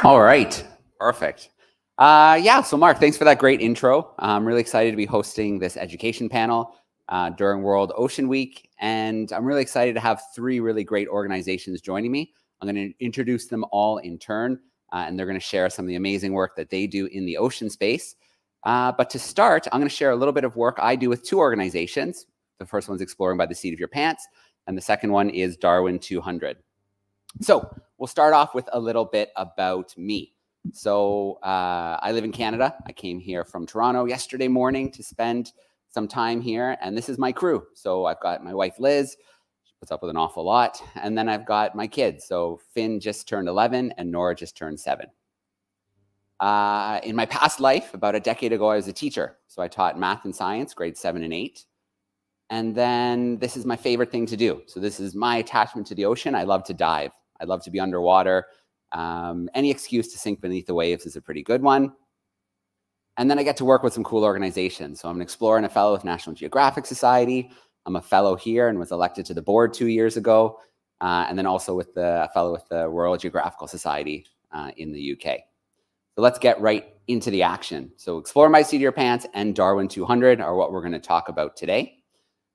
All right, perfect. Yeah, so Mark, thanks for that great intro. I'm really excited to be hosting this education panel during World Ocean Week, and I'm really excited to have three really great organizations joining me. I'm going to introduce them all in turn, and they're going to share some of the amazing work that they do in the ocean space. But to start, I'm going to share a little bit of work I do with two organizations. The first one's Exploring by the Seat of Your Pants, and the second one is Darwin 200. So we'll start off with a little bit about me. So I live in Canada. I came here from Toronto yesterday morning to spend some time here, and this is my crew. So I've got my wife, Liz. She puts up with an awful lot. And then I've got my kids. So Finn just turned 11 and Nora just turned 7. In my past life, about a decade ago, I was a teacher. So I taught math and science, grades 7 and 8. And then this is my favorite thing to do. So this is my attachment to the ocean. I love to dive. I love to be underwater. Any excuse to sink beneath the waves is a pretty good one. And then I get to work with some cool organizations. So I'm an explorer and a fellow with National Geographic Society. I'm a fellow here and was elected to the board 2 years ago. And then also a fellow with the Royal Geographical Society in the UK. So let's get right into the action. So Exploring by the Seat of Your Pants and Darwin 200 are what we're going to talk about today.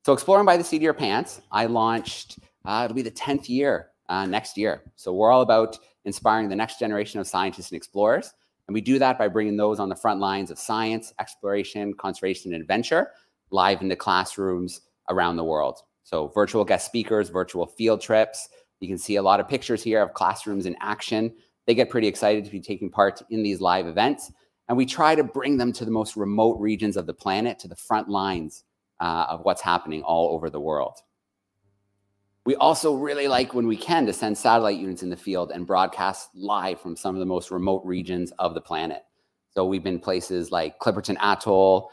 So Exploring by the Seat of Your Pants, I launched, it'll be the 10th year next year. So we're all about inspiring the next generation of scientists and explorers. And we do that by bringing those on the front lines of science, exploration, conservation, and adventure live into classrooms around the world. So virtual guest speakers, virtual field trips. You can see a lot of pictures here of classrooms in action. They get pretty excited to be taking part in these live events. And we try to bring them to the most remote regions of the planet, to the front lines of what's happening all over the world. We also really like, when we can, to send satellite units in the field and broadcast live from some of the most remote regions of the planet. So we've been places like Clipperton Atoll.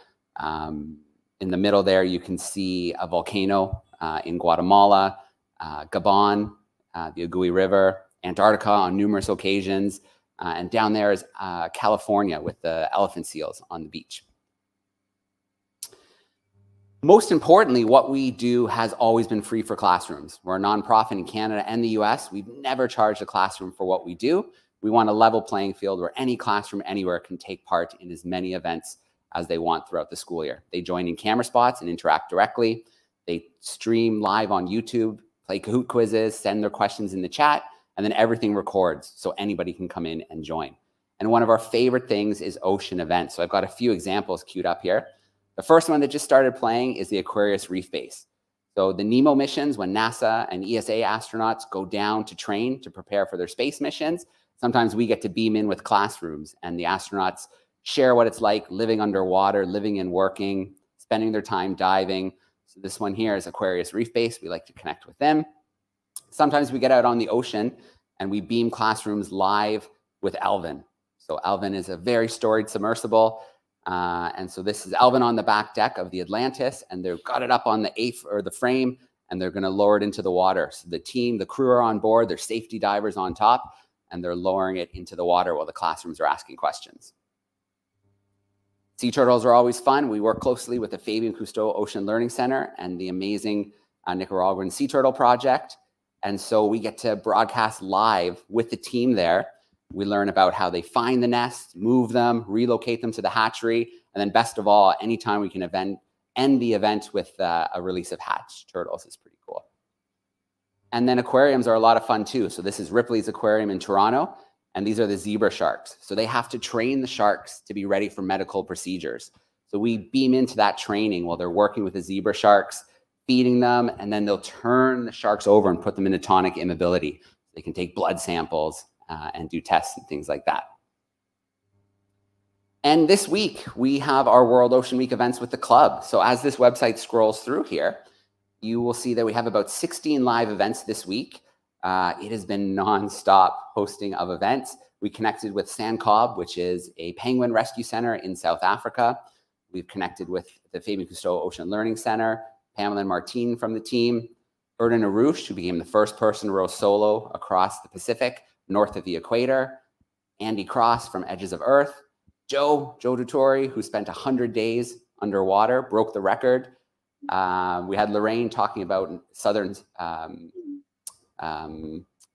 In the middle there, you can see a volcano in Guatemala, Gabon, the Agui River, Antarctica on numerous occasions, and down there is California with the elephant seals on the beach. Most importantly, what we do has always been free for classrooms. We're a nonprofit in Canada and the US. We've never charged a classroom for what we do. We want a level playing field where any classroom anywhere can take part in as many events as they want throughout the school year. They join in camera spots and interact directly. They stream live on YouTube, play Kahoot quizzes, send their questions in the chat, and then everything records so anybody can come in and join. And one of our favorite things is ocean events. So I've got a few examples queued up here. The first one that just started playing is the Aquarius Reef Base. So the NEMO missions, when NASA and ESA astronauts go down to train to prepare for their space missions, sometimes we get to beam in with classrooms and the astronauts share what it's like living underwater, living and working, spending their time diving. So this one here is Aquarius Reef Base. We like to connect with them. Sometimes we get out on the ocean and we beam classrooms live with Alvin. So Alvin is a very storied submersible. And so this is Alvin on the back deck of the Atlantis, and they've got it up on the frame, and they're going to lower it into the water. So the crew are on board, there's safety divers on top, and they're lowering it into the water while the classrooms are asking questions. Sea turtles are always fun. We work closely with the Fabian Cousteau Ocean Learning Center and the amazing Nicaraguan Sea Turtle Project. And so we get to broadcast live with the team there. We learn about how they find the nest, move them, relocate them to the hatchery, and then best of all, anytime we can end the event with a release of hatched turtles is pretty cool. And then aquariums are a lot of fun too. So this is Ripley's Aquarium in Toronto, and these are the zebra sharks. So they have to train the sharks to be ready for medical procedures. So we beam into that training while they're working with the zebra sharks, feeding them, and then they'll turn the sharks over and put them into tonic immobility. They can take blood samples and do tests and things like that. And this week, we have our World Ocean Week events with the club. So as this website scrolls through here, you will see that we have about 16 live events this week. It has been nonstop hosting of events. We connected with Sandcob, which is a penguin rescue center in South Africa. We've connected with the Fabian Cousteau Ocean Learning Center, Pamela and Martine from the team, Erden Arush, who became the first person to row solo across the Pacific, north of the equator, Andy Cross from Edges of Earth, Joe Dutori, who spent 100 days underwater, broke the record. We had Lorraine talking about southern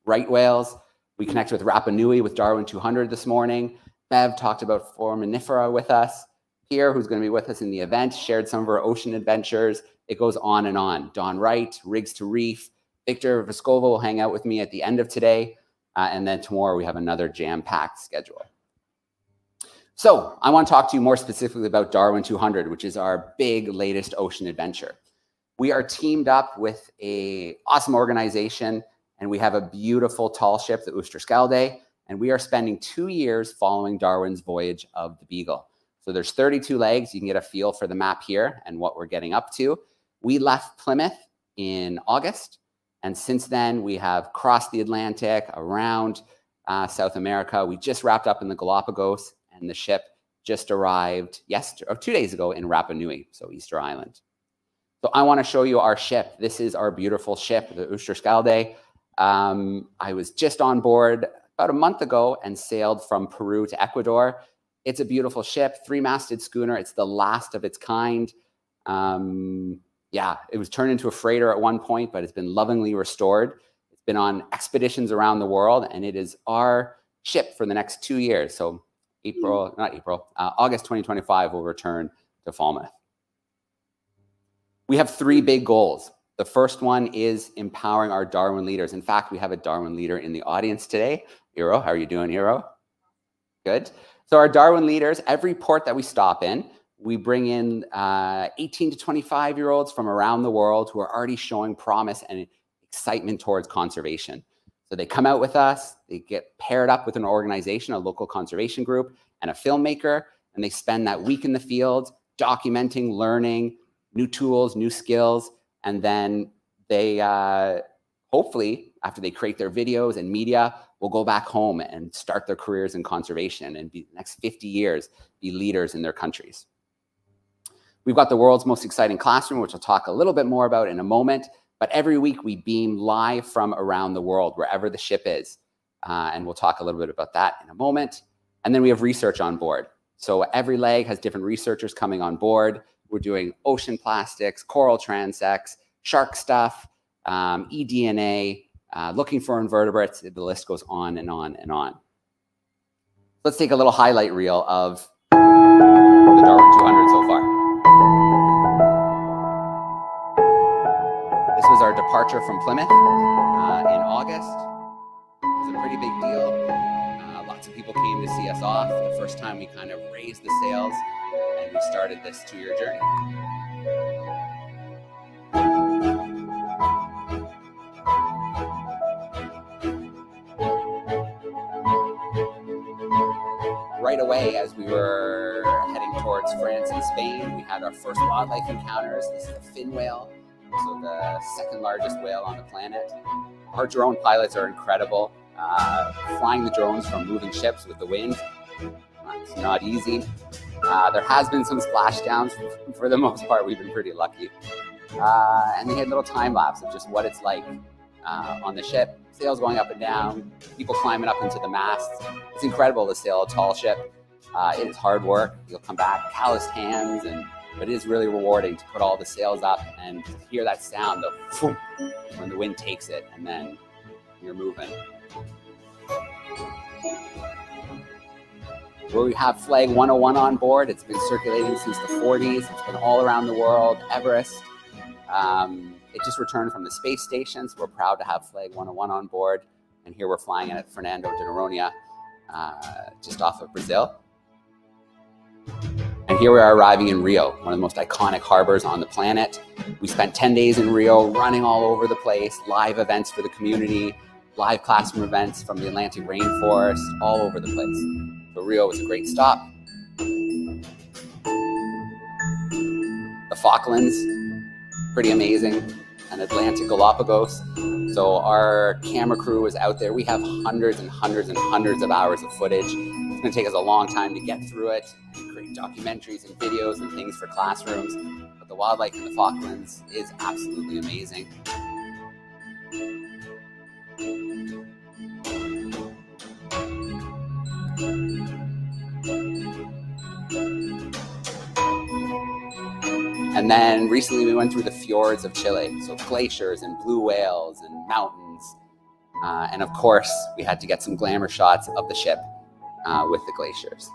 right whales. We connected with Rapa Nui with Darwin 200 this morning. Bev talked about foraminifera with us. Pierre, who's going to be with us in the event, shared some of our ocean adventures. It goes on and on. Don Wright, Rigs to Reef. Victor Vescova will hang out with me at the end of today. And then tomorrow we have another jam-packed schedule. So I want to talk to you more specifically about Darwin 200, which is our big latest ocean adventure. We are teamed up with an awesome organization, and we have a beautiful tall ship, the Oosterschelde, and we are spending 2 years following Darwin's voyage of the Beagle. So there's 32 legs. You can get a feel for the map here and what we're getting up to. We left Plymouth in August, and since then we have crossed the Atlantic around South America. We just wrapped up in the Galapagos, and the ship just arrived 2 days ago in Rapa Nui, so Easter Island. So I want to show you our ship. This is our beautiful ship, the Oosterschelde. I was just on board about a month ago and sailed from Peru to Ecuador. It's a beautiful ship, 3-masted schooner. It's the last of its kind. Yeah, it was turned into a freighter at one point, but it's been lovingly restored. It's been on expeditions around the world, and it is our ship for the next 2 years. So August 2025 will return to Falmouth. We have 3 big goals. The first one is empowering our Darwin leaders. In fact, we have a Darwin leader in the audience today. Eero, how are you doing, Eero? Good. So our Darwin leaders, every port that we stop in, we bring in 18 to 25-year-olds from around the world who are already showing promise and excitement towards conservation. So they come out with us, they get paired up with an organization, a local conservation group, and a filmmaker, and they spend that week in the field documenting, learning new tools, new skills, and then they hopefully, after they create their videos and media, will go back home and start their careers in conservation and be the next 50 years, be leaders in their countries. We've got the world's most exciting classroom, which I'll talk a little bit more about in a moment. But every week we beam live from around the world, wherever the ship is. And we'll talk a little bit about that in a moment. And then we have research on board. So every leg has different researchers coming on board. We're doing ocean plastics, coral transects, shark stuff, eDNA, looking for invertebrates. The list goes on and on and on. Let's take a little highlight reel of the Darwin 200 so far. This was our departure from Plymouth in August. It was a pretty big deal. Lots of people came to see us off. The first time we kind of raised the sails and we started this 2-year journey. Right away, as we were heading towards France and Spain, we had our first wildlife encounters. This is a fin whale, so the second largest whale on the planet. Our drone pilots are incredible. Flying the drones from moving ships with the wind, it's not easy. There has been some splashdowns. For the most part, we've been pretty lucky. And they had little time lapse of just what it's like on the ship. Sails going up and down, people climbing up into the masts. It's incredible to sail a tall ship. It is hard work. You'll come back, calloused hands, but it is really rewarding to put all the sails up and hear that sound of phoom, when the wind takes it, and then you're moving. Where we have Flag 101 on board. It's been circulating since the 40s. It's been all around the world, Everest. It just returned from the space station, so we're proud to have Flag 101 on board. And here we're flying at Fernando de Noronha, just off of Brazil. And here we are arriving in Rio, one of the most iconic harbors on the planet. We spent 10 days in Rio, running all over the place, live events for the community, live classroom events from the Atlantic rainforest, all over the place. So Rio was a great stop. The Falklands, pretty amazing, and Atlantic Galapagos. So our camera crew is out there. We have hundreds and hundreds and hundreds of hours of footage. It's going to take us a long time to get through it and create documentaries and videos and things for classrooms. But the wildlife in the Falklands is absolutely amazing. And then recently we went through the fjords of Chile, so glaciers and blue whales and mountains. And of course, we had to get some glamour shots of the ship with the glaciers.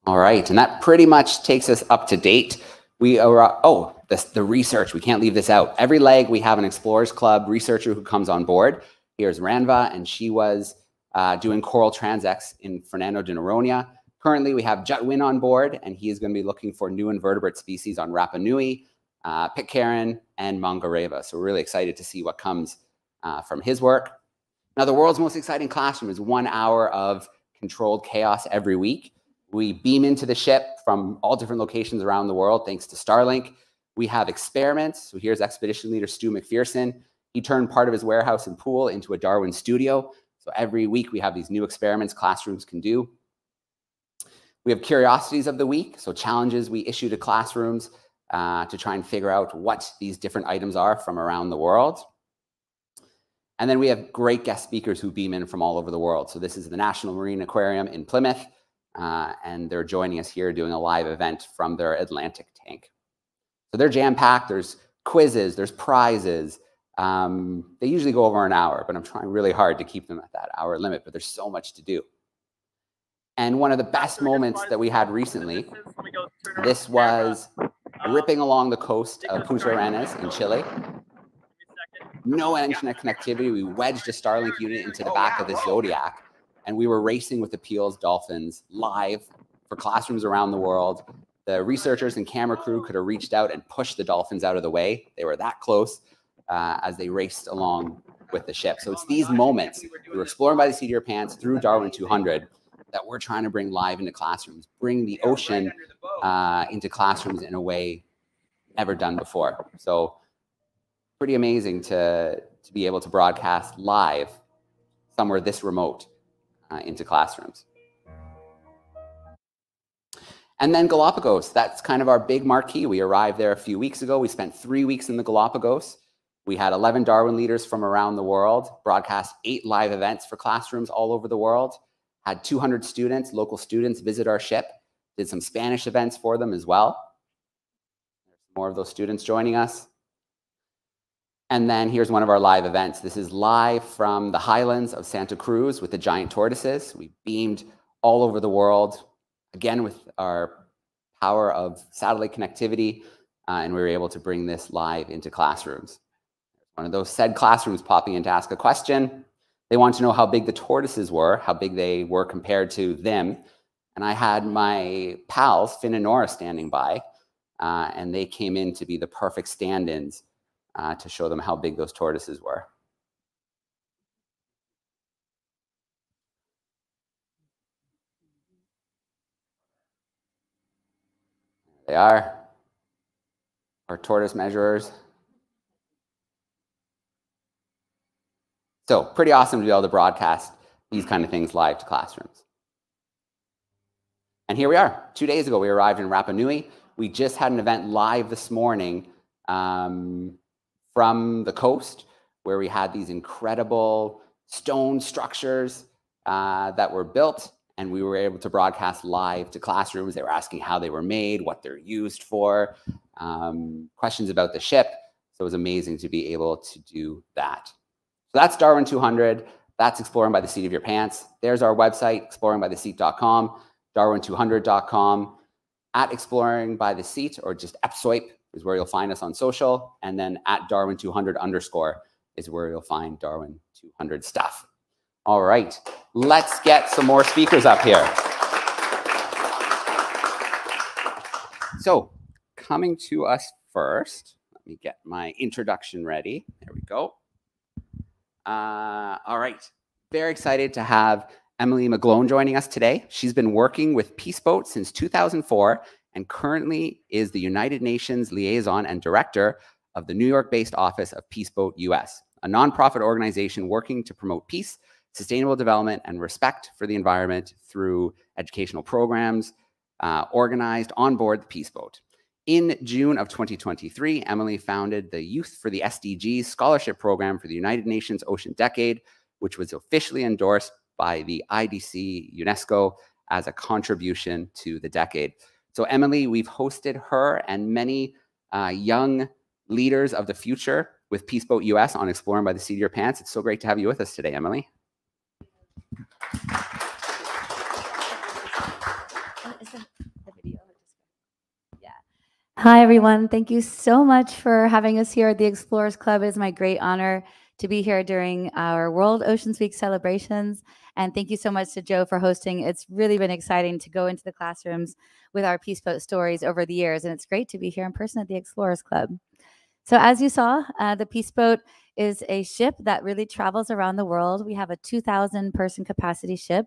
All right, and that pretty much takes us up to date. We are, the research, we can't leave this out. Every leg, we have an Explorers Club researcher who comes on board. Here's Ranva, and she was doing coral transects in Fernando de Noronha. Currently, we have Jutwin on board, and he is going to be looking for new invertebrate species on Rapa Nui, Pitcairn, and Mangareva. So we're really excited to see what comes from his work. Now, the world's most exciting classroom is 1 hour of controlled chaos every week. We beam into the ship from all different locations around the world, thanks to Starlink. We have experiments. So here's expedition leader Stu McPherson. He turned part of his warehouse and pool into a Darwin studio. So every week we have these new experiments classrooms can do. We have curiosities of the week, so challenges we issue to classrooms to try and figure out what these different items are from around the world. And then we have great guest speakers who beam in from all over the world. So this is the National Marine Aquarium in Plymouth. And they're joining us here doing a live event from their Atlantic tank. So they're jam-packed. There's quizzes, there's prizes. They usually go over an hour, but I'm trying really hard to keep them at that hour limit, but there's so much to do. And one of the best moments that we had recently, this was ripping along the coast of Punta Arenas in Chile. No internet connectivity. We wedged a Starlink unit into the back of this Zodiac, and we were racing with the Peel's dolphins live for classrooms around the world. The researchers and camera crew could have reached out and pushed the dolphins out of the way. They were that close as they raced along with the ship. So it's these moments, we were exploring by the seat of your pants through Darwin 200, that we're trying to bring live into classrooms, bring the ocean into classrooms in a way never done before. So pretty amazing to be able to broadcast live somewhere this remote into classrooms. And then Galapagos, that's kind of our big marquee. We arrived there a few weeks ago. We spent 3 weeks in the Galapagos. We had 11 Darwin leaders from around the world, broadcast 8 live events for classrooms all over the world, had 200 students, local students, visit our ship, did some Spanish events for them as well. There's more of those students joining us. And then here's one of our live events. This is live from the highlands of Santa Cruz with the giant tortoises. We beamed all over the world, again with our power of satellite connectivity, and we were able to bring this live into classrooms. One of those said classrooms popping in to ask a question. They wanted to know how big the tortoises were, how big they were compared to them. And I had my pals, Finn and Nora, standing by, and they came in to be the perfect stand-ins to show them how big those tortoises were. They are our tortoise measurers. So pretty awesome to be able to broadcast these kind of things live to classrooms. And here we are. 2 days ago, we arrived in Rapa Nui. We just had an event live this morning from the coast where we had these incredible stone structures that were built, and we were able to broadcast live to classrooms. They were asking how they were made, what they're used for, questions about the ship. So it was amazing to be able to do that. So that's Darwin 200. That's Exploring by the Seat of Your Pants. There's our website, exploringbytheseat.com, darwin200.com, at Exploring by the Seat, or just @swipe is where you'll find us on social, and then at Darwin200_ is where you'll find Darwin 200 stuff. All right, let's get some more speakers up here. So coming to us first, let me get my introduction ready. There we go. All right, very excited to have Emilie McGlone joining us today. She's been working with Peace Boat since 2004 and currently is the United Nations Liaison and Director of the New York-based office of Peace Boat US, a nonprofit organization working to promote peace, sustainable development, and respect for the environment through educational programs organized on board the Peace Boat. In June of 2023, Emilie founded the Youth for the SDGs Scholarship Program for the United Nations Ocean Decade, which was officially endorsed by the IDC UNESCO as a contribution to the decade. So Emilie, we've hosted her and many young leaders of the future with Peaceboat US on Exploring by the Seat of Your Pants. It's so great to have you with us today, Emilie. Hi, everyone. Thank you so much for having us here at the Explorers Club. It is my great honor to be here during our World Oceans Week celebrations. And thank you so much to Joe for hosting. It's really been exciting to go into the classrooms with our Peaceboat stories over the years. And it's great to be here in person at the Explorers Club. So as you saw, the Peaceboat is a ship that really travels around the world. We have a 2,000 person capacity ship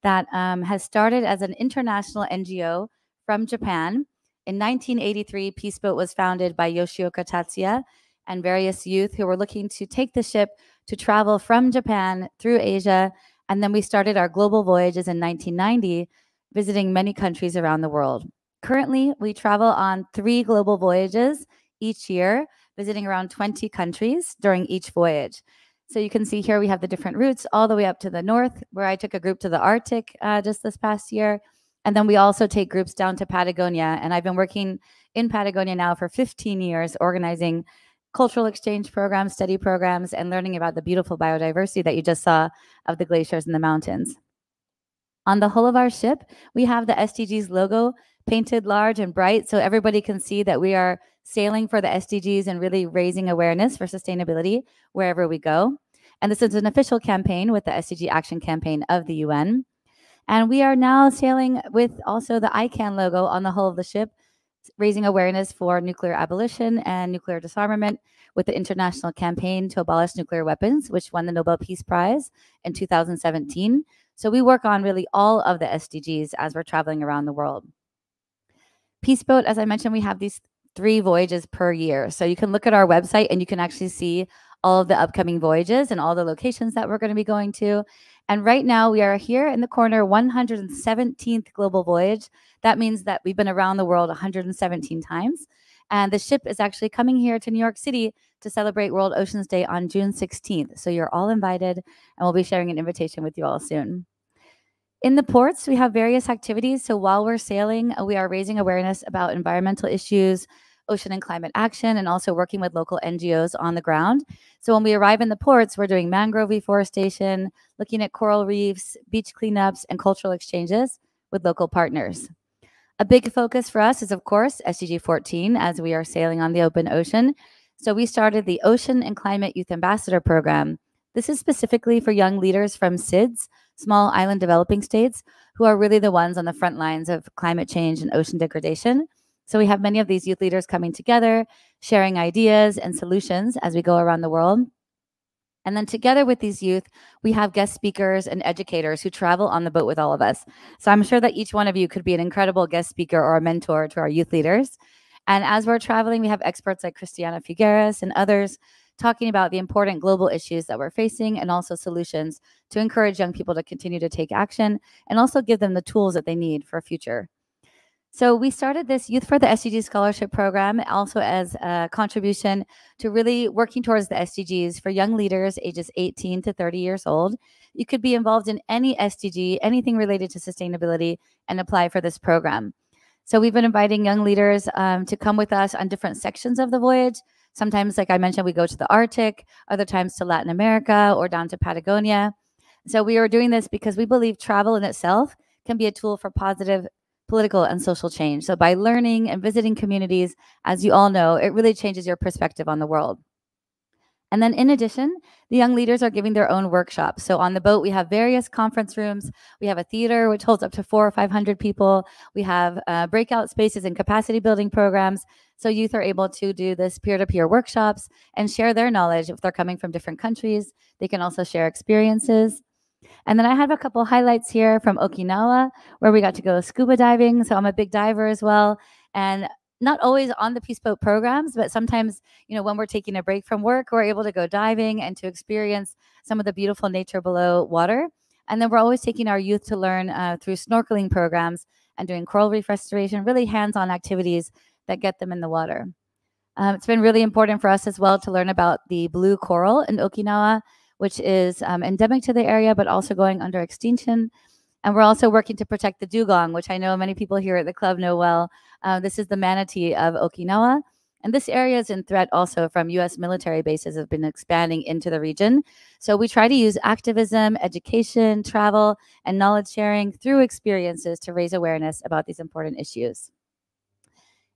that has started as an international NGO from Japan. In 1983, Peaceboat was founded by Yoshioka Tatsuya and various youth who were looking to take the ship to travel from Japan through Asia. And then we started our global voyages in 1990, visiting many countries around the world. Currently, we travel on 3 global voyages each year, visiting around 20 countries during each voyage. So you can see here we have the different routes all the way up to the north, where I took a group to the Arctic just this past year. And then we also take groups down to Patagonia. And I've been working in Patagonia now for 15 years, organizing cultural exchange programs, study programs, and learning about the beautiful biodiversity that you just saw of the glaciers and the mountains. On the hull of our ship, we have the SDGs logo painted large and bright so everybody can see that we are sailing for the SDGs and really raising awareness for sustainability wherever we go. And this is an official campaign with the SDG Action Campaign of the UN. And we are now sailing with also the ICANN logo on the hull of the ship, raising awareness for nuclear abolition and nuclear disarmament with the International Campaign to Abolish Nuclear Weapons, which won the Nobel Peace Prize in 2017. So we work on really all of the SDGs as we're traveling around the world. Peaceboat, as I mentioned, we have these 3 voyages per year. So you can look at our website and you can actually see all of the upcoming voyages and all the locations that we're going to be going to. And right now we are here in the corner, 117th global voyage. That means that we've been around the world 117 times. And the ship is actually coming here to New York City to celebrate World Oceans Day on June 16th. So you're all invited, and we'll be sharing an invitation with you all soon. In the ports, we have various activities. So while we're sailing, we are raising awareness about environmental issues, ocean and climate action, and also working with local NGOs on the ground. So when we arrive in the ports, we're doing mangrove reforestation, looking at coral reefs, beach cleanups, and cultural exchanges with local partners. A big focus for us is, of course, SDG 14, as we are sailing on the open ocean. So we started the Ocean and Climate Youth Ambassador Program. This is specifically for young leaders from SIDS, small island developing states, who are really the ones on the front lines of climate change and ocean degradation. So we have many of these youth leaders coming together, sharing ideas and solutions as we go around the world. And then together with these youth, we have guest speakers and educators who travel on the boat with all of us. So I'm sure that each one of you could be an incredible guest speaker or a mentor to our youth leaders. And as we're traveling, we have experts like Cristiana Figueres and others talking about the important global issues that we're facing and also solutions to encourage young people to continue to take action and also give them the tools that they need for a future. So we started this Youth for the SDGs Scholarship Program also as a contribution to really working towards the SDGs for young leaders ages 18 to 30 years old. You could be involved in any SDG, anything related to sustainability, and apply for this program. So we've been inviting young leaders to come with us on different sections of the voyage. Sometimes, like I mentioned, we go to the Arctic, other times to Latin America or down to Patagonia. So we are doing this because we believe travel in itself can be a tool for positive political and social change. So by learning and visiting communities, as you all know, it really changes your perspective on the world. And then in addition, the young leaders are giving their own workshops. So on the boat, we have various conference rooms. We have a theater, which holds up to 400 or 500 people. We have breakout spaces and capacity building programs. So youth are able to do this peer-to-peer workshops and share their knowledge. If they're coming from different countries, they can also share experiences. And then I have a couple highlights here from Okinawa, where we got to go scuba diving. So I'm a big diver as well. And not always on the Peaceboat programs, but sometimes, when we're taking a break from work, we're able to go diving and to experience some of the beautiful nature below water. And then we're always taking our youth to learn through snorkeling programs and doing coral reef restoration, really hands-on activities that get them in the water. It's been really important for us as well to learn about the blue coral in Okinawa, which is endemic to the area, but also going under extinction. And we're also working to protect the dugong, which I know many people here at the club know well. This is the manatee of Okinawa. And this area is in threat also from U.S. military bases have been expanding into the region. So we try to use activism, education, travel, and knowledge sharing through experiences to raise awareness about these important issues.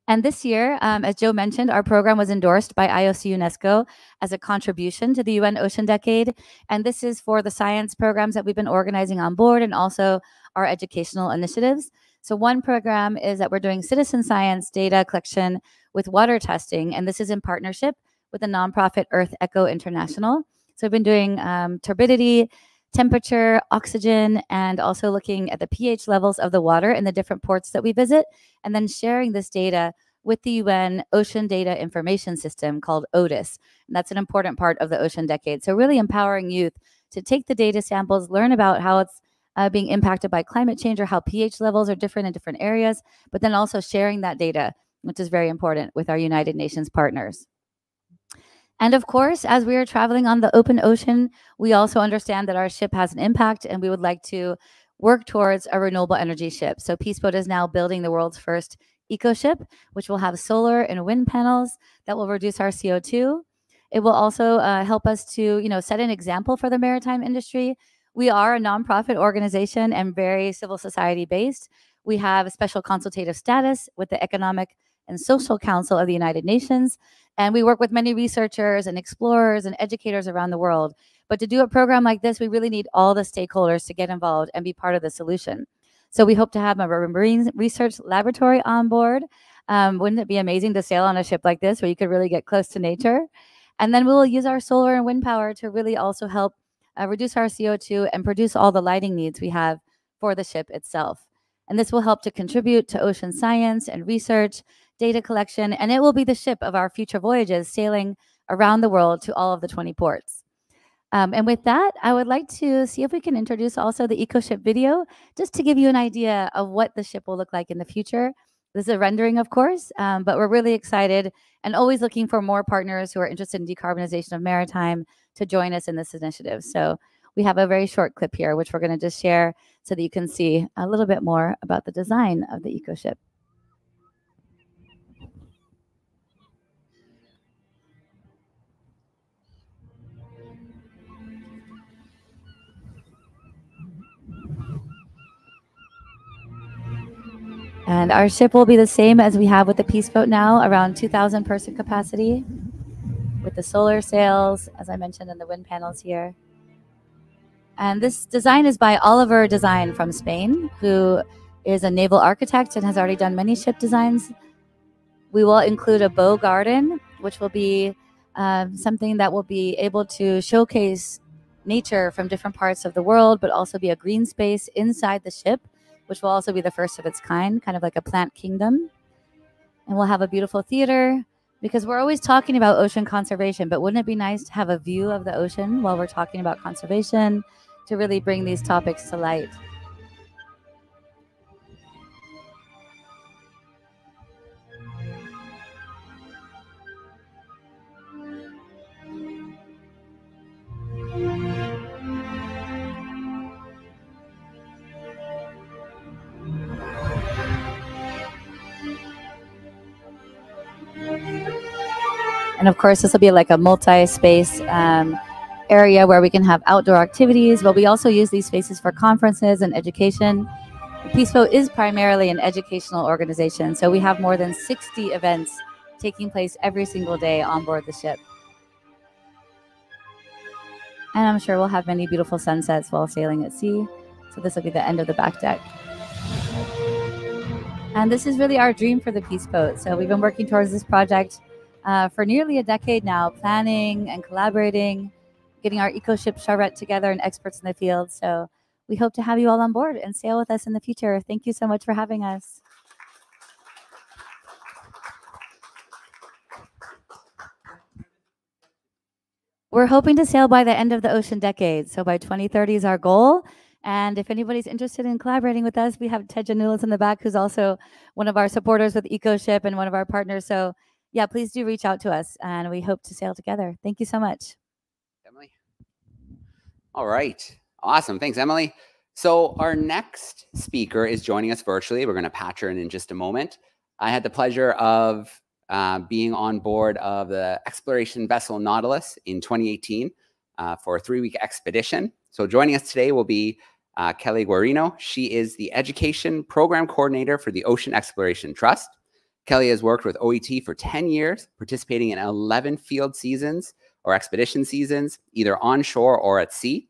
And this year, as Joe mentioned, our program was endorsed by IOC UNESCO as a contribution to the UN Ocean Decade. And this is for the science programs that we've been organizing on board and also our educational initiatives. So one program is that we're doing citizen science data collection with water testing, and this is in partnership with the nonprofit Earth Echo International. So we've been doing turbidity, temperature, oxygen, and also looking at the pH levels of the water in the different ports that we visit, and then sharing this data with the UN Ocean Data Information System called ODIS. And that's an important part of the Ocean Decade. So really empowering youth to take the data samples, learn about how it's being impacted by climate change or how pH levels are different in different areas, but then also sharing that data, which is very important with our United Nations partners. And of course, as we are traveling on the open ocean, we also understand that our ship has an impact and we would like to work towards a renewable energy ship. So Peaceboat is now building the world's first eco ship, which will have solar and wind panels that will reduce our CO2. It will also help us to, set an example for the maritime industry. We are a nonprofit organization and very civil society based. We have a special consultative status with the Economic and Social Council of the United Nations. And we work with many researchers and explorers and educators around the world. But to do a program like this, we really need all the stakeholders to get involved and be part of the solution. So we hope to have a marine research laboratory on board. Wouldn't it be amazing to sail on a ship like this where you could really get close to nature? And then we will use our solar and wind power to really also help reduce our CO2 and produce all the lighting needs we have for the ship itself. And this will help to contribute to ocean science and research, data collection, and it will be the ship of our future voyages sailing around the world to all of the 20 ports. And with that, I would like to see if we can introduce also the EcoShip video, just to give you an idea of what the ship will look like in the future. This is a rendering, of course, but we're really excited and always looking for more partners who are interested in decarbonization of maritime to join us in this initiative. So we have a very short clip here, which we're going to just share so that you can see a little bit more about the design of the EcoShip. And our ship will be the same as we have with the Peaceboat now, around 2,000 person capacity, with the solar sails, as I mentioned, and the wind panels here. And this design is by Oliver Design from Spain, who is a naval architect and has already done many ship designs. We will include a bow garden, which will be something that will be able to showcase nature from different parts of the world, but also be a green space inside the ship, which will also be the first of its kind of like a plant kingdom. And we'll have a beautiful theater, because we're always talking about ocean conservation, but wouldn't it be nice to have a view of the ocean while we're talking about conservation to really bring these topics to light? And of course, this will be like a multi-space area where we can have outdoor activities, but we also use these spaces for conferences and education. Peaceboat is primarily an educational organization, so we have more than 60 events taking place every single day on board the ship. And I'm sure we'll have many beautiful sunsets while sailing at sea. So this will be the end of the back deck. And this is really our dream for the Peaceboat. So we've been working towards this project for nearly a decade now, planning and collaborating, getting our EcoShip charrette together and experts in the field. So we hope to have you all on board and sail with us in the future. Thank you so much for having us. We're hoping to sail by the end of the Ocean Decade. So by 2030 is our goal. And if anybody's interested in collaborating with us, we have Ted Janulis in the back, who's also one of our supporters with EcoShip and one of our partners. So yeah, please do reach out to us, and we hope to sail together. Thank you so much. Emily? All right. Awesome. Thanks, Emily. So our next speaker is joining us virtually. We're going to patch her in just a moment. I had the pleasure of being on board of the Exploration Vessel Nautilus in 2018 for a 3-week expedition. So joining us today will be Kelly Guarino. She is the Education Program Coordinator for the Ocean Exploration Trust. Kelly has worked with OET for 10 years, participating in 11 field seasons or expedition seasons, either onshore or at sea.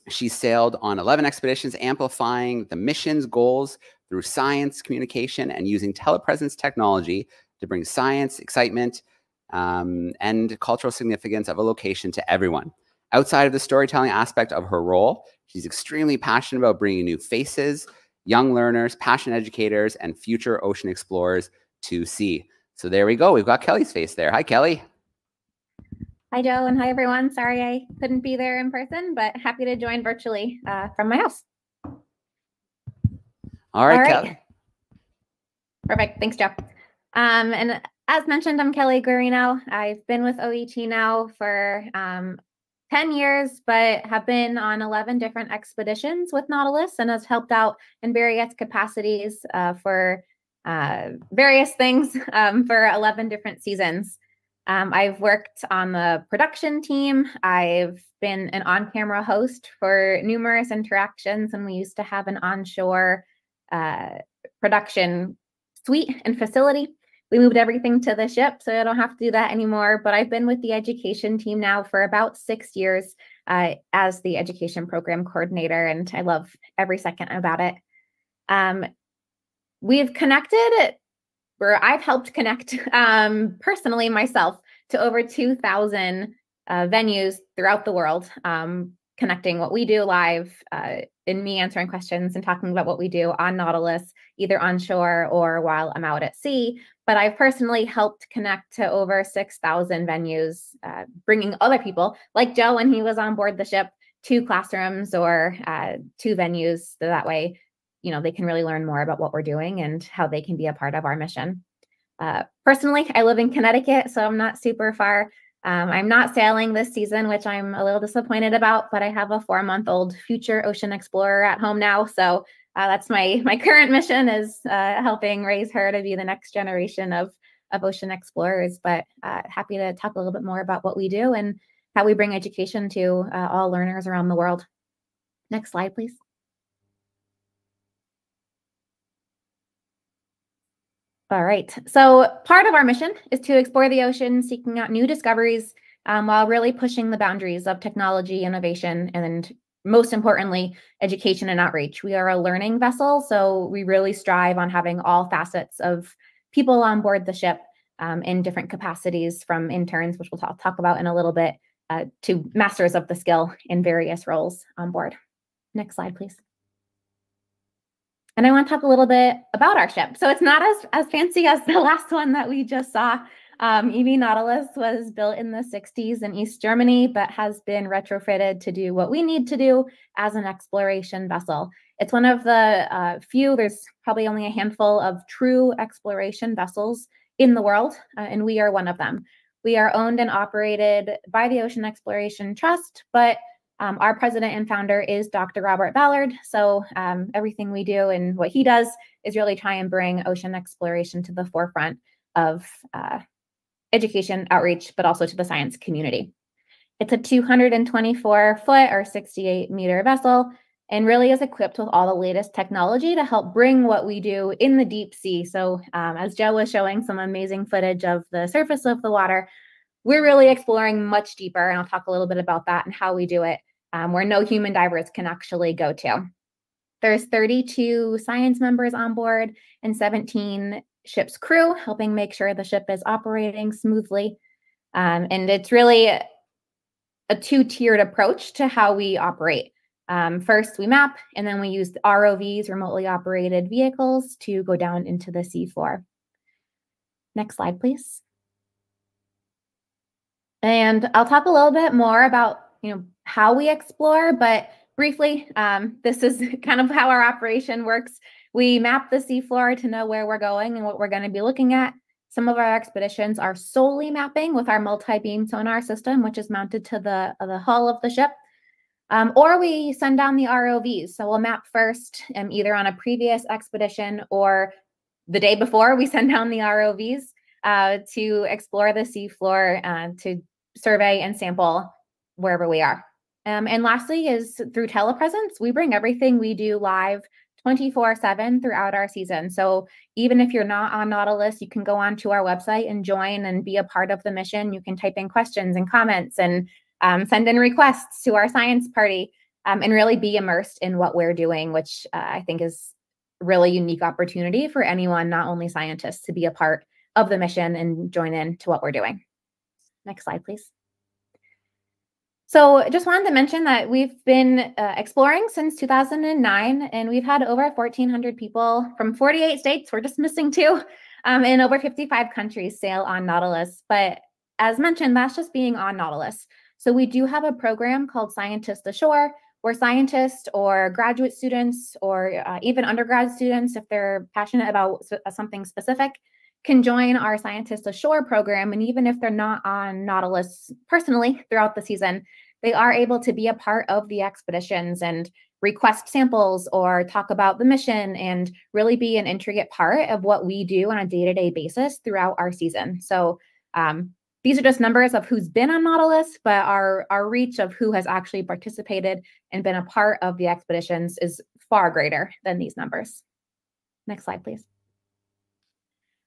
She sailed on 11 expeditions, amplifying the mission's goals through science, communication, and using telepresence technology to bring science, excitement, and cultural significance of a location to everyone. Outside of the storytelling aspect of her role, she's extremely passionate about bringing new faces, young learners, passionate educators, and future ocean explorers to sea. So there we go. We've got Kelly's face there. Hi, Kelly. Hi, Joe, and hi, everyone. Sorry I couldn't be there in person, but happy to join virtually from my house. All right, Kelly. Perfect. Thanks, Joe. And as mentioned, I'm Kelly Guarino. I've been with OET now for 10 years, but have been on 11 different expeditions with Nautilus and has helped out in various capacities for various things for 11 different seasons. I've worked on the production team. I've been an on-camera host for numerous interactions, and we used to have an onshore production suite and facility. We moved everything to the ship, so I don't have to do that anymore. But I've been with the education team now for about 6 years as the education program coordinator, and I love every second about it. We've connected, where I've helped connect personally myself to over 2,000 venues throughout the world, connecting what we do live in me answering questions and talking about what we do on Nautilus, either onshore or while I'm out at sea. But I've personally helped connect to over 6,000 venues, bringing other people like Joe when he was on board the ship to classrooms or to venues. So that way, you know, they can really learn more about what we're doing and how they can be a part of our mission. Personally, I live in Connecticut, so I'm not super far. I'm not sailing this season, which I'm a little disappointed about, but I have a 4-month-old future ocean explorer at home now. So that's my current mission, is helping raise her to be the next generation of ocean explorers. But happy to talk a little bit more about what we do and how we bring education to all learners around the world. Next slide, please. All right, so part of our mission is to explore the ocean, seeking out new discoveries while really pushing the boundaries of technology, innovation, and most importantly, education and outreach. We are a learning vessel, so we really strive on having all facets of people on board the ship in different capacities, from interns, which we'll talk about in a little bit, to masters of the skill in various roles on board. Next slide, please. And I want to talk a little bit about our ship. So it's not as fancy as the last one that we just saw. EV Nautilus was built in the 60s in East Germany, but has been retrofitted to do what we need to do as an exploration vessel. It's one of the few, there's probably only a handful of true exploration vessels in the world, and we are one of them. We are owned and operated by the Ocean Exploration Trust, but our president and founder is Dr. Robert Ballard. So everything we do and what he does is really try and bring ocean exploration to the forefront of education, outreach, but also to the science community. It's a 224-foot or 68-meter vessel, and really is equipped with all the latest technology to help bring what we do in the deep sea. So as Joe was showing some amazing footage of the surface of the water, we're really exploring much deeper, and I'll talk a little bit about that and how we do it, where no human divers can actually go to. There's 32 science members on board and 17 ship's crew, helping make sure the ship is operating smoothly. And it's really a two-tiered approach to how we operate. First, we map, and then we use ROVs, remotely operated vehicles, to go down into the seafloor. Next slide, please. And I'll talk a little bit more about, how we explore, but briefly, this is kind of how our operation works. We map the seafloor to know where we're going and what we're going to be looking at. Some of our expeditions are solely mapping with our multi-beam sonar system, which is mounted to the hull of the ship. Or we send down the ROVs. So we'll map first, either on a previous expedition or the day before we send down the ROVs to explore the seafloor, to survey and sample wherever we are. And lastly is through telepresence. We bring everything we do live 24/7 throughout our season. So even if you're not on Nautilus, you can go onto our website and join and be a part of the mission. You can type in questions and comments and send in requests to our science party, and really be immersed in what we're doing, which I think is a really unique opportunity for anyone, not only scientists, to be a part of the mission and join in to what we're doing. Next slide, please. So I just wanted to mention that we've been exploring since 2009, and we've had over 1,400 people from 48 states, we're just missing 2, in over 55 countries sail on Nautilus. But as mentioned, that's just being on Nautilus. So we do have a program called Scientist Ashore, where scientists or graduate students or even undergrad students, if they're passionate about something specific, can join our Scientist Ashore program. And even if they're not on Nautilus personally throughout the season, they are able to be a part of the expeditions and request samples or talk about the mission and really be an intricate part of what we do on a day-to-day basis throughout our season. So these are just numbers of who's been on Nautilus, but our reach of who has actually participated and been a part of the expeditions is far greater than these numbers. Next slide, please.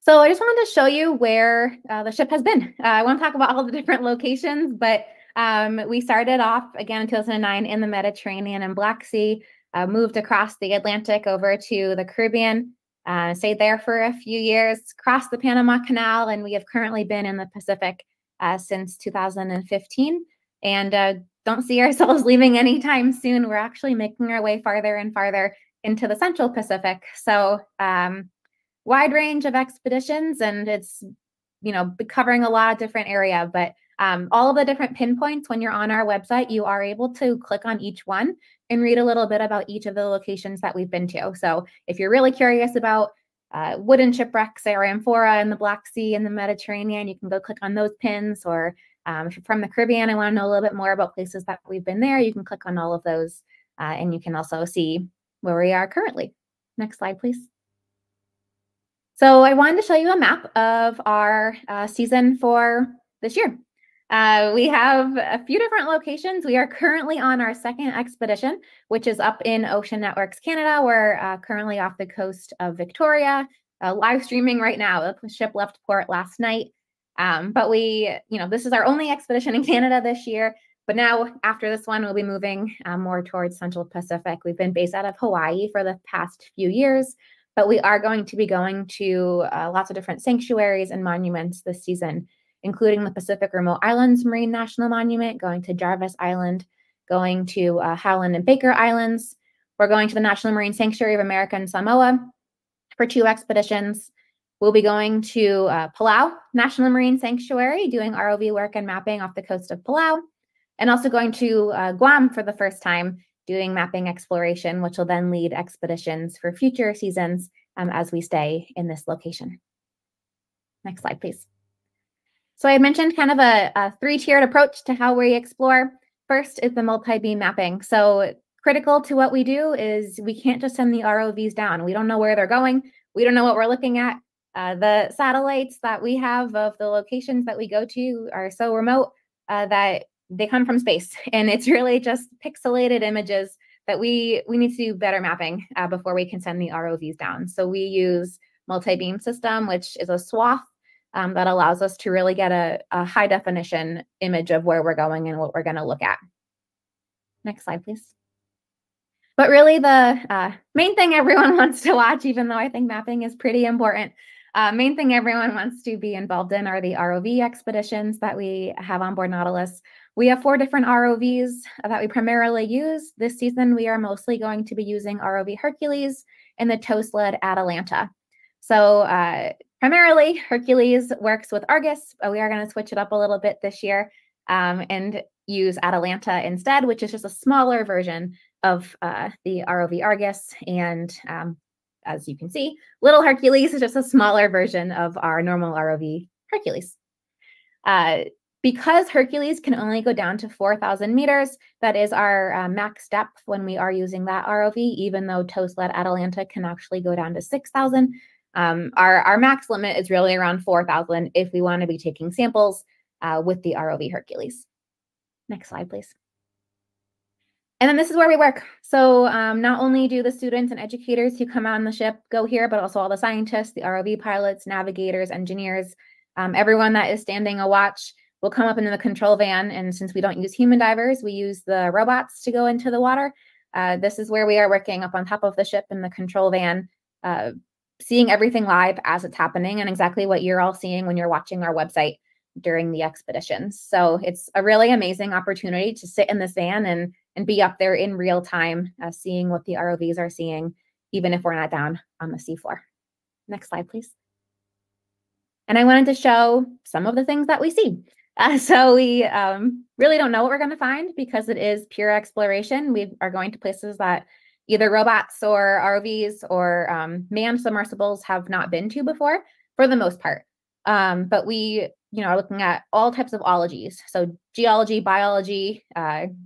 So I just wanted to show you where the ship has been. I want to talk about all the different locations, but we started off again in 2009 in the Mediterranean and Black Sea, moved across the Atlantic over to the Caribbean, stayed there for a few years, crossed the Panama Canal, and we have currently been in the Pacific since 2015, and don't see ourselves leaving anytime soon. We're actually making our way farther and farther into the Central Pacific. So wide range of expeditions, and it's, covering a lot of different area, but all of the different pinpoints, when you're on our website, you are able to click on each one and read a little bit about each of the locations that we've been to. So if you're really curious about wooden shipwrecks or amphora in the Black Sea and the Mediterranean, you can go click on those pins. Or if you're from the Caribbean and want to know a little bit more about places that we've been there, you can click on all of those, and you can also see where we are currently. Next slide, please. So I wanted to show you a map of our season for this year. We have a few different locations. We are currently on our second expedition, which is up in Ocean Networks, Canada. We're currently off the coast of Victoria, live streaming right now. The ship left port last night. But this is our only expedition in Canada this year. But now after this one, we'll be moving more towards Central Pacific. We've been based out of Hawaii for the past few years, but we are going to be going to lots of different sanctuaries and monuments this season, including the Pacific Remote Islands Marine National Monument, going to Jarvis Island, going to Howland and Baker Islands. We're going to the National Marine Sanctuary of American Samoa for 2 expeditions. We'll be going to Palau National Marine Sanctuary, doing ROV work and mapping off the coast of Palau, and also going to Guam for the first time, doing mapping exploration, which will then lead expeditions for future seasons as we stay in this location. Next slide, please. So I mentioned kind of a 3-tiered approach to how we explore. First is the multi-beam mapping. So critical to what we do is we can't just send the ROVs down. We don't know where they're going. We don't know what we're looking at. The satellites that we have of the locations that we go to are so remote that they come from space. And it's really just pixelated images that we need to do better mapping before we can send the ROVs down. So we use multi-beam system, which is a swath that allows us to really get a high definition image of where we're going and what we're going to look at. Next slide, please. But really the main thing everyone wants to watch, even though I think mapping is pretty important, main thing everyone wants to be involved in are the ROV expeditions that we have on board Nautilus. We have 4 different ROVs that we primarily use. This season, we are mostly going to be using ROV Hercules and the tow-sled Atalanta. So primarily, Hercules works with Argus, but we are going to switch it up a little bit this year and use Atalanta instead, which is just a smaller version of the ROV Argus. And as you can see, little Hercules is just a smaller version of our normal ROV Hercules. Because Hercules can only go down to 4,000 meters, that is our max depth when we are using that ROV, even though tow-sled Atalanta can actually go down to 6,000. Our max limit is really around 4,000 if we want to be taking samples with the ROV Hercules. Next slide, please. And then this is where we work. So not only do the students and educators who come on the ship go here, but also all the scientists, the ROV pilots, navigators, engineers, everyone that is standing a watch will come up into the control van. And since we don't use human divers, we use the robots to go into the water. This is where we are working up on top of the ship in the control van, seeing everything live as it's happening and exactly what you're all seeing when you're watching our website during the expeditions. So it's a really amazing opportunity to sit in this van and be up there in real time, seeing what the ROVs are seeing, even if we're not down on the seafloor. Next slide, please. And I wanted to show some of the things that we see. So we really don't know what we're going to find because it is pure exploration. We are going to places that either robots or ROVs or manned submersibles have not been to before, for the most part. But we are looking at all types of ologies. So geology, biology,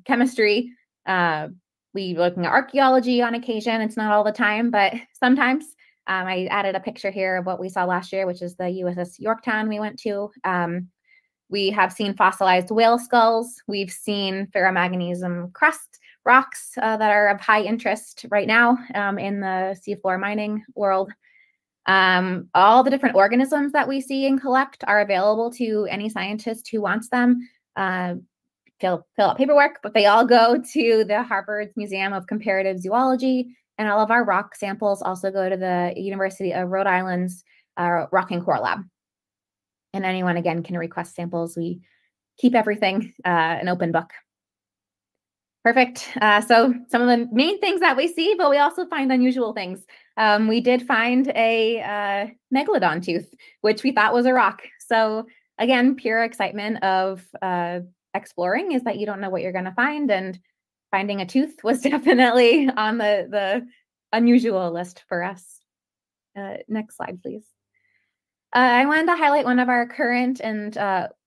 chemistry. We're looking at archaeology on occasion. It's not all the time, but sometimes. I added a picture here of what we saw last year, which is the USS Yorktown we went to. We have seen fossilized whale skulls. We've seen ferromanganesum crust rocks that are of high interest right now in the seafloor mining world. All the different organisms that we see and collect are available to any scientist who wants them. Fill out paperwork, but they all go to the Harvard Museum of Comparative Zoology, and all of our rock samples also go to the University of Rhode Island's Rock and Core Lab. And anyone, again, can request samples. We keep everything an open book. Perfect. So some of the main things that we see, but we also find unusual things. We did find a megalodon tooth, which we thought was a rock. So again, pure excitement of exploring is that you don't know what you're going to find, and finding a tooth was definitely on the unusual list for us. Next slide, please. I wanted to highlight one of our current and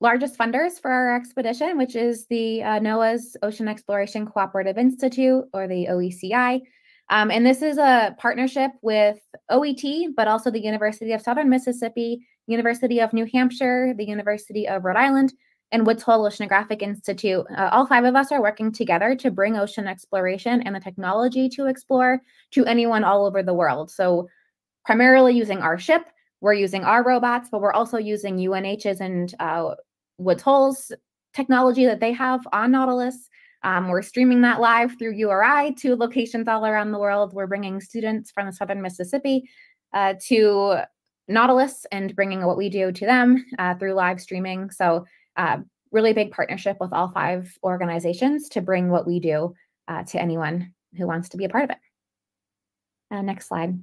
largest funders for our expedition, which is the NOAA's Ocean Exploration Cooperative Institute, or the OECI. And this is a partnership with OET, but also the University of Southern Mississippi, University of New Hampshire, the University of Rhode Island, and Woods Hole Oceanographic Institute. All 5 of us are working together to bring ocean exploration and the technology to explore to anyone all over the world. So primarily using our ship, we're using our robots, but we're also using UNH's and Woods Hole's technology that they have on Nautilus. We're streaming that live through URI to locations all around the world. We're bringing students from the Southern Mississippi to Nautilus and bringing what we do to them through live streaming. So really big partnership with all 5 organizations to bring what we do to anyone who wants to be a part of it. Next slide.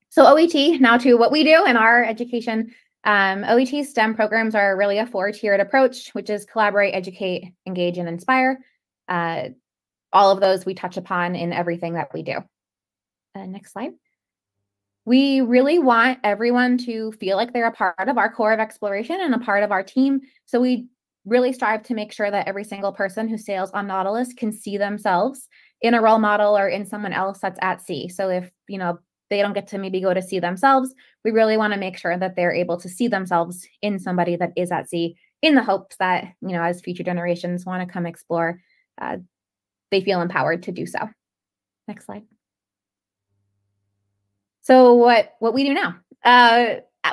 So OET, now to what we do in our education. OET STEM programs are really a 4-tiered approach, which is collaborate, educate, engage, and inspire. All of those we touch upon in everything that we do. Next slide. We really want everyone to feel like they're a part of our core of exploration and a part of our team. So we really strive to make sure that every single person who sails on Nautilus can see themselves in a role model or in someone else that's at sea. So if, they don't get to maybe go to sea themselves, we really want to make sure that they're able to see themselves in somebody that is at sea, in the hopes that, as future generations want to come explore, they feel empowered to do so. Next slide. So what we do now,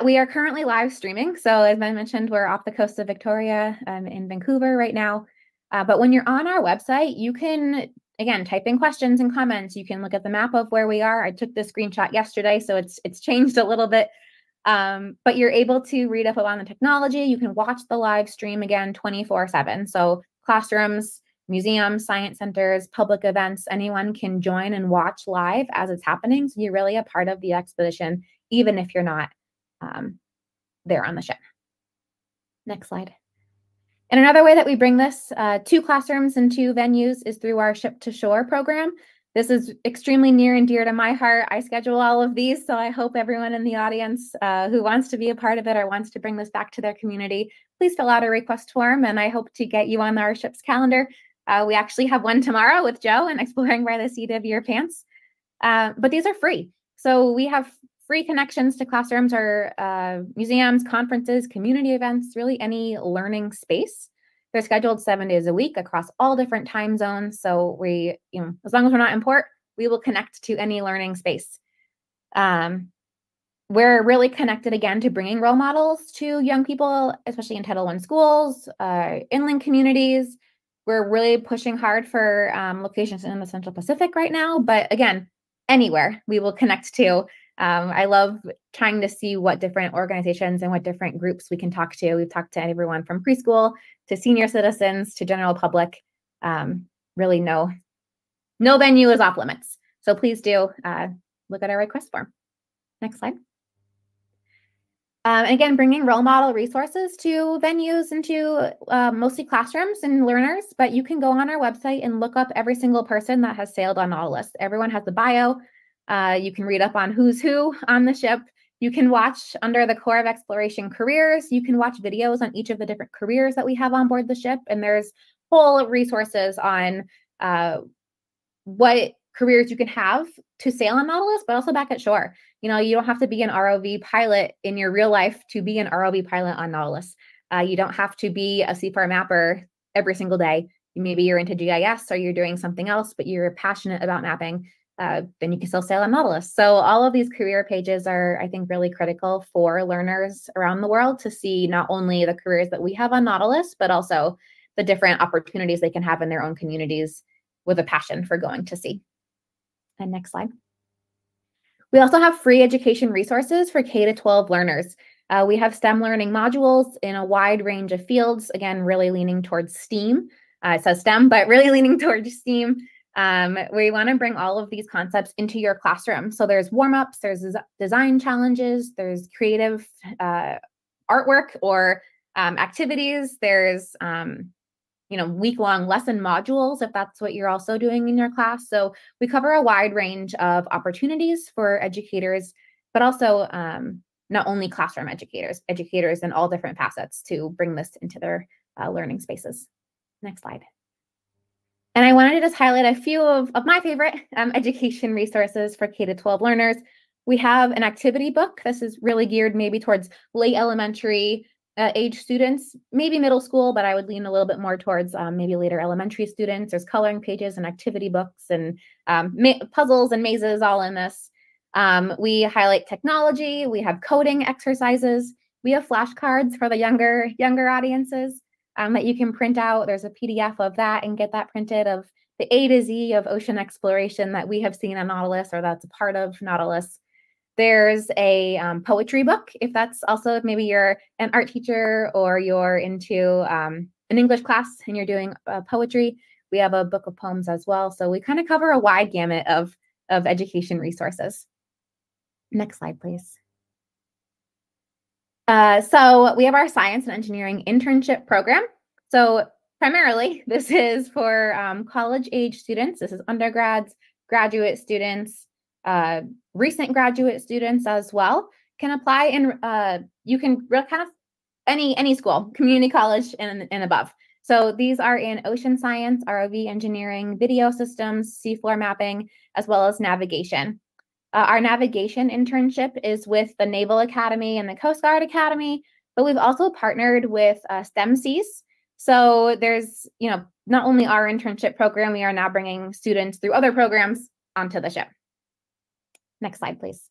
we are currently live streaming. So as I mentioned, we're off the coast of Victoria in Vancouver right now. But when you're on our website, you can, again, type in questions and comments. You can look at the map of where we are. I took this screenshot yesterday, so it's changed a little bit. But you're able to read up on the technology. You can watch the live stream again 24/7. So classrooms, museums, science centers, public events, anyone can join and watch live as it's happening. So you're really a part of the expedition, even if you're not there on the ship. Next slide. And another way that we bring this to classrooms and to venues is through our Ship to Shore program. This is extremely near and dear to my heart. I schedule all of these, so I hope everyone in the audience who wants to be a part of it or wants to bring this back to their community, please fill out a request form, and I hope to get you on our ship's calendar. We actually have one tomorrow with Joe and Exploring by the Seat of Your Pants. But these are free. So we have free connections to classrooms or museums, conferences, community events, really any learning space. They're scheduled 7 days a week across all different time zones. So we, as long as we're not in port, we will connect to any learning space. We're really connected again to bringing role models to young people, especially in Title I schools, inland communities. We're really pushing hard for locations in the Central Pacific right now, but again, anywhere we will connect to. I love trying to see what different organizations and what different groups we can talk to. We've talked to everyone from preschool to senior citizens to general public. Really no venue is off limits. So please do look at our request form. Next slide. And again, bringing role model resources to venues and to mostly classrooms and learners, but you can go on our website and look up every single person that has sailed on Nautilus. Everyone has a bio. You can read up on who's who on the ship. You can watch under the Corps of Exploration careers. You can watch videos on each of the different careers that we have on board the ship. And there's whole resources on what careers you can have to sail on Nautilus, but also back at shore. You don't have to be an ROV pilot in your real life to be an ROV pilot on Nautilus. You don't have to be a seafare mapper every single day. Maybe you're into GIS or you're doing something else, but you're passionate about mapping. Then you can still sail on Nautilus. So all of these career pages are, I think, really critical for learners around the world to see not only the careers that we have on Nautilus, but also the different opportunities they can have in their own communities with a passion for going to sea. And next slide. We also have free education resources for K-12 learners. We have STEM learning modules in a wide range of fields, again, really leaning towards STEAM. It says STEM, but really leaning towards STEAM. We want to bring all of these concepts into your classroom. So there's warm-ups, there's design challenges, there's creative artwork or activities, there's week-long lesson modules, if that's what you're also doing in your class. So we cover a wide range of opportunities for educators, but also not only classroom educators in all different facets to bring this into their learning spaces. Next slide. And I wanted to just highlight a few of my favorite education resources for K-12 learners. We have an activity book. This is really geared maybe towards late elementary age students, maybe middle school, but I would lean a little bit more towards maybe later elementary students. There's coloring pages and activity books and puzzles and mazes all in this. We highlight technology. We have coding exercises. We have flashcards for the younger audiences that you can print out. There's a PDF of that and get that printed of the A to Z of ocean exploration that we have seen on Nautilus or that's a part of Nautilus. There's a poetry book, if that's also, if maybe you're an art teacher or you're into an English class and you're doing poetry, we have a book of poems as well. So we kind of cover a wide gamut of education resources. Next slide, please. So we have our science and engineering internship program. So primarily, this is for college-age students. This is undergrads, graduate students, recent graduate students as well can apply, and you can kind of any school, community college and above. So these are in ocean science, ROV engineering, video systems, seafloor mapping, as well as navigation. Our navigation internship is with the Naval Academy and the Coast Guard Academy, but we've also partnered with STEM Seas. So there's, not only our internship program, we are now bringing students through other programs onto the ship. Next slide, please.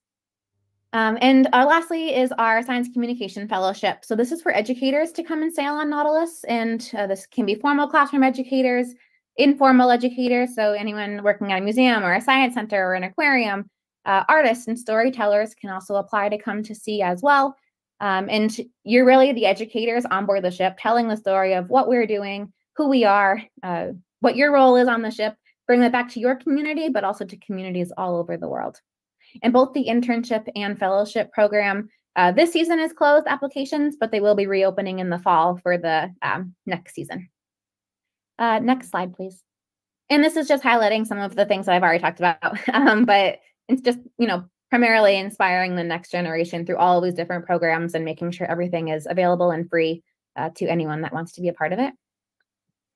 And lastly is our Science Communication Fellowship. So this is for educators to come and sail on Nautilus, and this can be formal classroom educators, informal educators, so anyone working at a museum or a science center or an aquarium, artists and storytellers can also apply to come to sea as well. And you're really the educators on board the ship, telling the story of what we're doing, who we are, what your role is on the ship, bring that back to your community, but also to communities all over the world. And both the internship and fellowship program, this season is closed applications, but they will be reopening in the fall for the next season. Next slide, please. And this is just highlighting some of the things that I've already talked about, but it's just, primarily inspiring the next generation through all of these different programs and making sure everything is available and free to anyone that wants to be a part of it.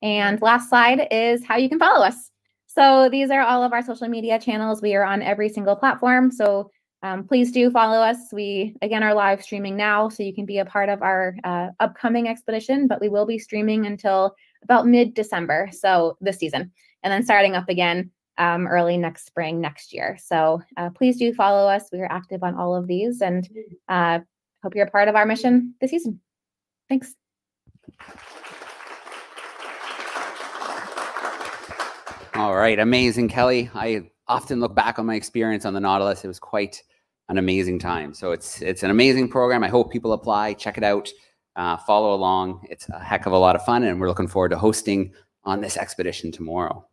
And last slide is how you can follow us. So these are all of our social media channels. We are on every single platform. So please do follow us. We, again, are live streaming now, so you can be a part of our upcoming expedition, but we will be streaming until about mid-December, so this season, and then starting up again early next spring next year. So please do follow us. We are active on all of these, and hope you're a part of our mission this season. Thanks. All right, amazing, Kelly. I often look back on my experience on the Nautilus. It was quite an amazing time. So it's an amazing program. I hope people apply, check it out, follow along. It's a heck of a lot of fun, and we're looking forward to hosting on this expedition tomorrow.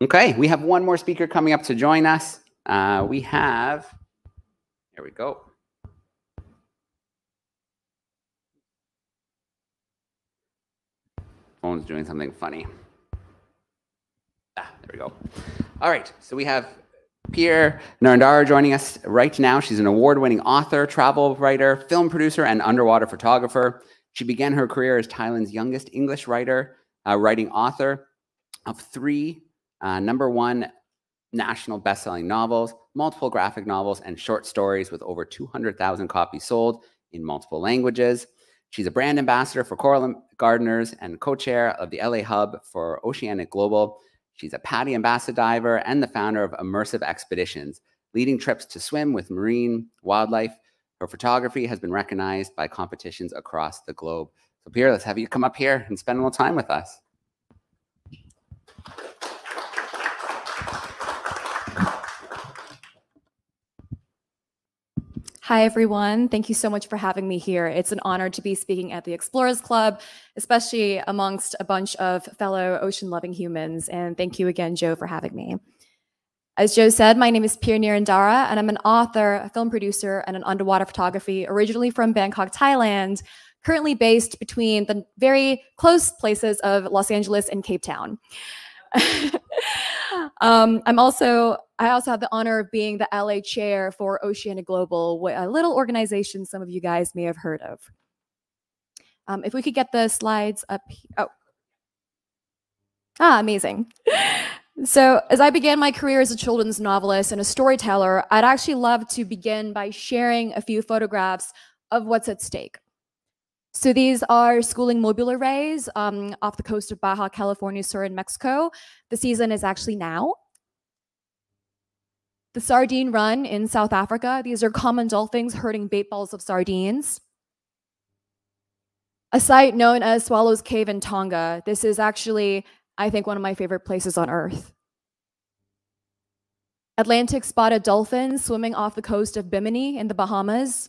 Okay, we have one more speaker coming up to join us. Here we go. Phone's doing something funny. There we go. All right, so we have Pir Narendra joining us right now. She's an award-winning author, travel writer, film producer, and underwater photographer. She began her career as Thailand's youngest English writer, writing author of 3 #1 national best-selling novels, multiple graphic novels, and short stories with over 200,000 copies sold in multiple languages. She's a brand ambassador for Coral Gardeners and co-chair of the LA Hub for Oceanic Global. She's a PADI ambassador diver and the founder of Immersive Expeditions, leading trips to swim with marine wildlife. Her photography has been recognized by competitions across the globe. So Pir, let's have you come up here and spend a little time with us. Hi, everyone. Thank you so much for having me here. It's an honor to be speaking at the Explorers Club, especially amongst a bunch of fellow ocean-loving humans. And thank you again, Joe, for having me. As Joe said, my name is Pir Narendra, and I'm an author, a film producer, and an underwater photography, originally from Bangkok, Thailand, currently based between the very close places of Los Angeles and Cape Town. I also have the honor of being the LA chair for Oceanic Global, a little organization some of you guys may have heard of. If we could get the slides up. Amazing. So as I began my career as a children's novelist and a storyteller, I'd actually love to begin by sharing a few photographs of what's at stake. So these are schooling mobile arrays off the coast of Baja California Sur in Mexico. The season is actually now. The sardine run in South Africa. These are common dolphins herding bait balls of sardines. A site known as Swallow's Cave in Tonga. This is actually, I think, one of my favorite places on Earth. Atlantic spotted dolphins swimming off the coast of Bimini in the Bahamas.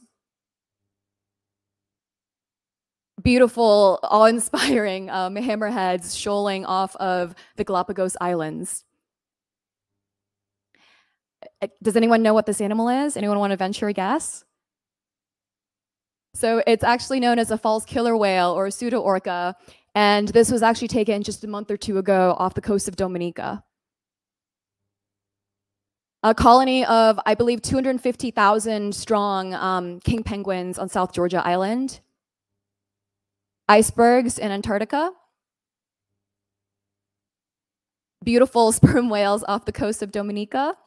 Beautiful, awe-inspiring hammerheads shoaling off of the Galapagos Islands. Does anyone know what this animal is? Anyone want to venture a guess? So it's actually known as a false killer whale, or a pseudo-orca, and this was actually taken just a month or 2 ago off the coast of Dominica. A colony of, I believe, 250,000 strong king penguins on South Georgia Island. Icebergs in Antarctica. Beautiful sperm whales off the coast of Dominica.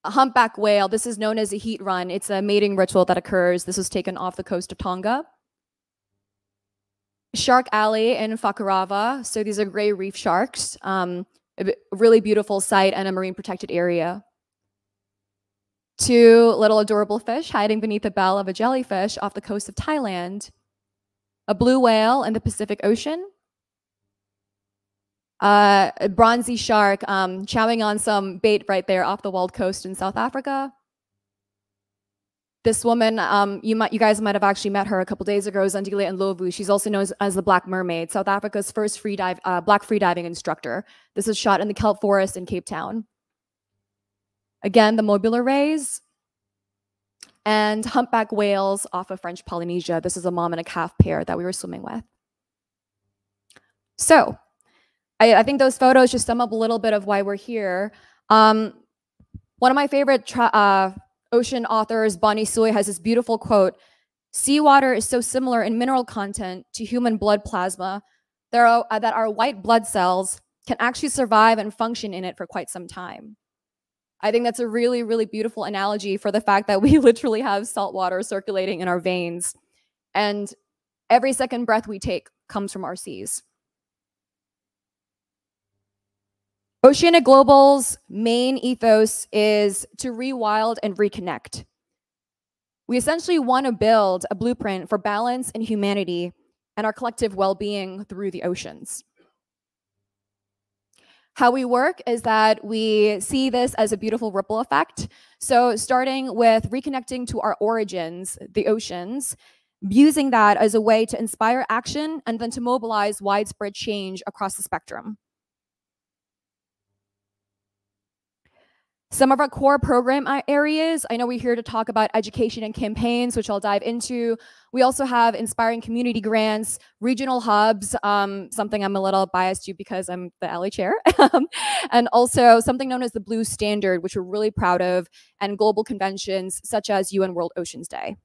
A humpback whale. This is known as a heat run. It's a mating ritual that occurs. This was taken off the coast of Tonga. Shark Alley in Fakarava. So these are gray reef sharks. A really beautiful site and a marine protected area. 2 little adorable fish hiding beneath the bell of a jellyfish off the coast of Thailand. A blue whale in the Pacific Ocean. A bronzy shark chowing on some bait right there off the Wild Coast in South Africa. This woman, you guys might have actually met her a couple days ago, Zandile Ndlovu. She's also known as the Black Mermaid, South Africa's first black freediving instructor. This is shot in the kelp forest in Cape Town. Again, the mobile arrays. And humpback whales off of French Polynesia. This is a mom and a calf pair that we were swimming with. So, I think those photos just sum up a little bit of why we're here. One of my favorite ocean authors, Bonnie Tsui, has this beautiful quote: "Seawater is so similar in mineral content to human blood plasma that our white blood cells can actually survive and function in it for quite some time." I think that's a really, really beautiful analogy for the fact that we literally have salt water circulating in our veins, and every second breath we take comes from our seas. Oceanic Global's main ethos is to rewild and reconnect. We essentially want to build a blueprint for balance and humanity and our collective well-being through the oceans. How we work is that we see this as a beautiful ripple effect. So starting with reconnecting to our origins, the oceans, using that as a way to inspire action and then to mobilize widespread change across the spectrum. Some of our core program areas, I know we're here to talk about education and campaigns, which I'll dive into. We also have inspiring community grants, regional hubs, something I'm a little biased to because I'm the LA chair, and also something known as the Blue Standard, which we're really proud of, and global conventions such as UN World Oceans Day.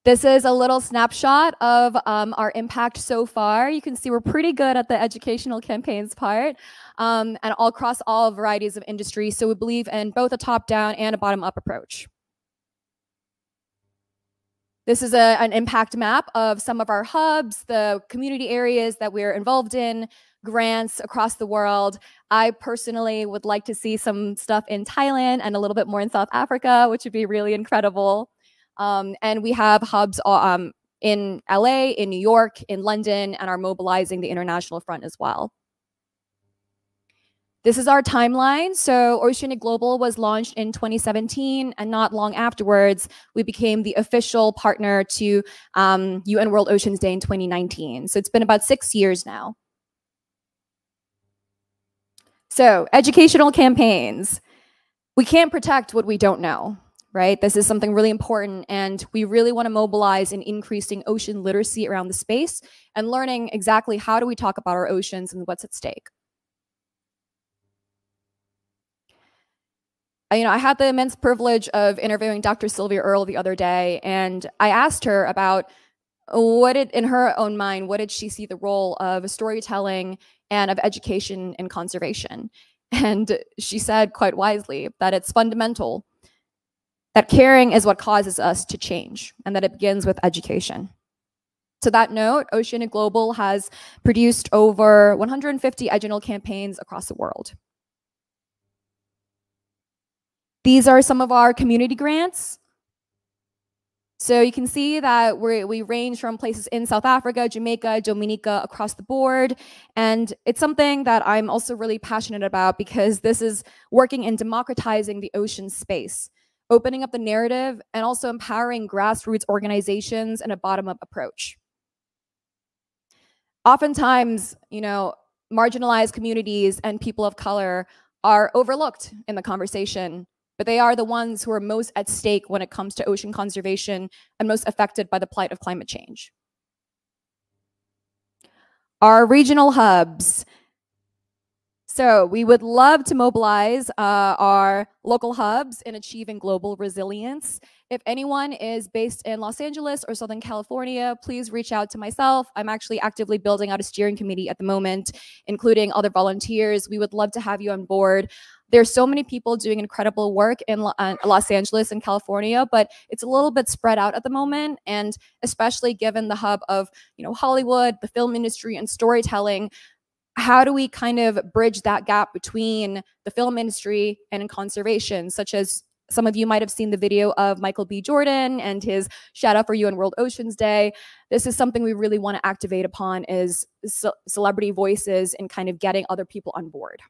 This is a little snapshot of our impact so far. You can see we're pretty good at the educational campaigns part, and all across all varieties of industries. So we believe in both a top-down and a bottom-up approach. This is an impact map of some of our hubs, the community areas that we're involved in, grants across the world. I personally would like to see some stuff in Thailand and a little bit more in South Africa, which would be really incredible. And we have hubs in LA, in New York, in London, and are mobilizing the international front as well. This is our timeline. So Oceanic Global was launched in 2017, and not long afterwards, we became the official partner to UN World Oceans Day in 2019. So it's been about 6 years now. So educational campaigns. We can't protect what we don't know. Right? This is something really important, and we really want to mobilize in increasing ocean literacy around the space and learning exactly how do we talk about our oceans and what's at stake. I had the immense privilege of interviewing Dr. Sylvia Earle the other day, and I asked her about in her own mind, what did she see the role of storytelling and of education and conservation? And she said quite wisely that it's fundamental, that caring is what causes us to change, and that it begins with education. To that note, Oceanic Global has produced over 150 educational campaigns across the world. These are some of our community grants. So you can see that we range from places in South Africa, Jamaica, Dominica, across the board. And it's something that I'm also really passionate about because this is working in democratizing the ocean space, opening up the narrative, and also empowering grassroots organizations in a bottom-up approach. Oftentimes, marginalized communities and people of color are overlooked in the conversation, but they are the ones who are most at stake when it comes to ocean conservation and most affected by the plight of climate change. Our regional hubs. So we would love to mobilize our local hubs in achieving global resilience. If anyone is based in Los Angeles or Southern California, please reach out to myself. I'm actually actively building out a steering committee at the moment, including other volunteers. We would love to have you on board. There's so many people doing incredible work in Los Angeles and California, but it's a little bit spread out at the moment. And especially given the hub of Hollywood, the film industry, and storytelling, how do we kind of bridge that gap between the film industry and in conservation, such as some of you might have seen the video of Michael B. Jordan and his shout out for UN World Oceans Day. This is something we really want to activate upon, is celebrity voices and kind of getting other people on board.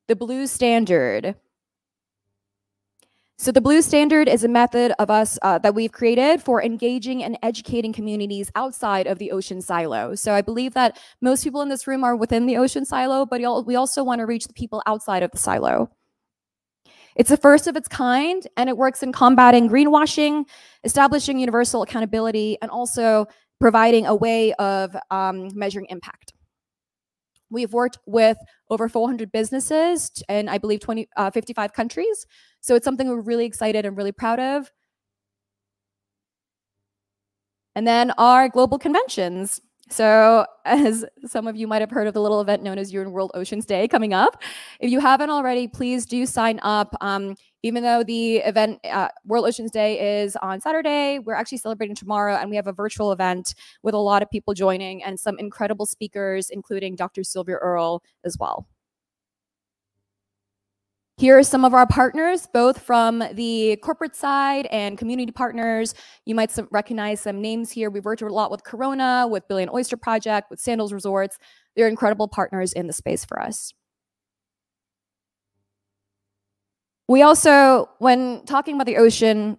The Blue Standard. So the Blue Standard is a method of us that we've created for engaging and educating communities outside of the ocean silo. So I believe that most people in this room are within the ocean silo, but we also want to reach the people outside of the silo. It's the first of its kind, and it works in combating greenwashing, establishing universal accountability, and also providing a way of measuring impact. We've worked with over 400 businesses in, I believe, 55 countries. So it's something we're really excited and really proud of. And then our global conventions. So as some of you might have heard of the little event known as UN World Oceans Day coming up. If you haven't already, please do sign up. Even though the event, World Oceans Day, is on Saturday, we're actually celebrating tomorrow, and we have a virtual event with a lot of people joining and some incredible speakers, including Dr. Sylvia Earle as well. Here are some of our partners, both from the corporate side and community partners. You might recognize some names here. We've worked a lot with Corona, with Billion Oyster Project, with Sandals Resorts. They're incredible partners in the space for us. We also, when talking about the ocean,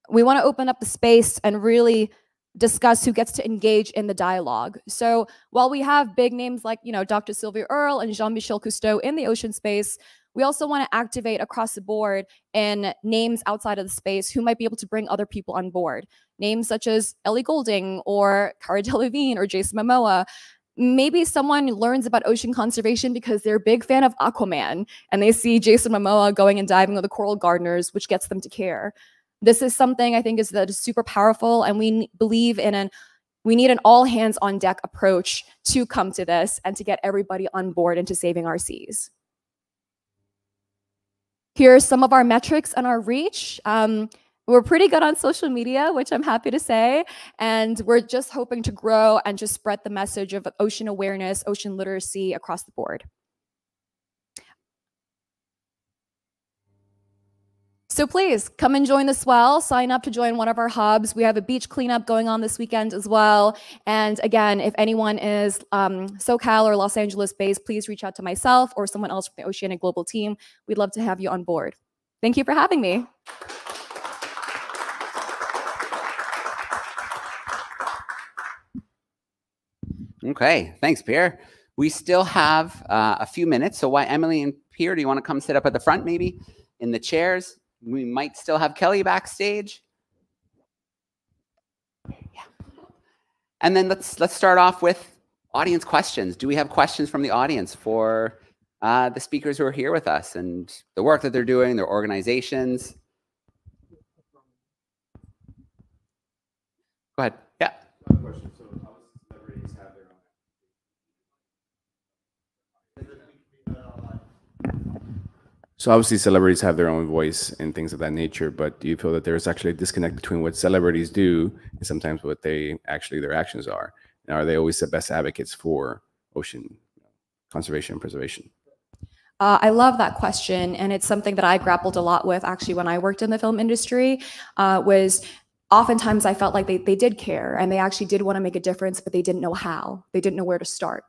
we want to open up the space and really discuss who gets to engage in the dialogue. So while we have big names like, Dr. Sylvia Earle and Jean-Michel Cousteau in the ocean space, we also want to activate across the board in names outside of the space who might be able to bring other people on board. Names such as Ellie Goulding or Cara Delevingne or Jason Momoa. Maybe someone learns about ocean conservation because they're a big fan of Aquaman and they see Jason Momoa going and diving with the coral gardeners, which gets them to care. This is something I think that is super powerful, and we believe in we need an all hands on deck approach to come to this and to get everybody on board into saving our seas. Here are some of our metrics and our reach. We're pretty good on social media, which I'm happy to say, and we're just hoping to grow and just spread the message of ocean awareness, ocean literacy across the board. So please come and join the swell. Sign up to join one of our hubs. We have a beach cleanup going on this weekend as well. And again, if anyone is SoCal or Los Angeles based, please reach out to myself or someone else from the Oceanic Global team. We'd love to have you on board. Thank you for having me. Okay, thanks, Pierre. We still have a few minutes. So why, Emilie and Pierre, do you want to come sit up at the front maybe in the chairs? We might still have Kelly backstage. Yeah. And then let's start off with audience questions. Do we have questions from the audience for the speakers who are here with us and the work that they're doing, their organizations? Go ahead. Yeah. So obviously celebrities have their own voice and things of that nature, but do you feel that there's actually a disconnect between what celebrities do and sometimes what their actions are? And are they always the best advocates for ocean conservation and preservation? I love that question, and it's something that I grappled a lot with actually when I worked in the film industry, was oftentimes I felt like they did care and they actually did want to make a difference, but they didn't know how. They didn't know where to start,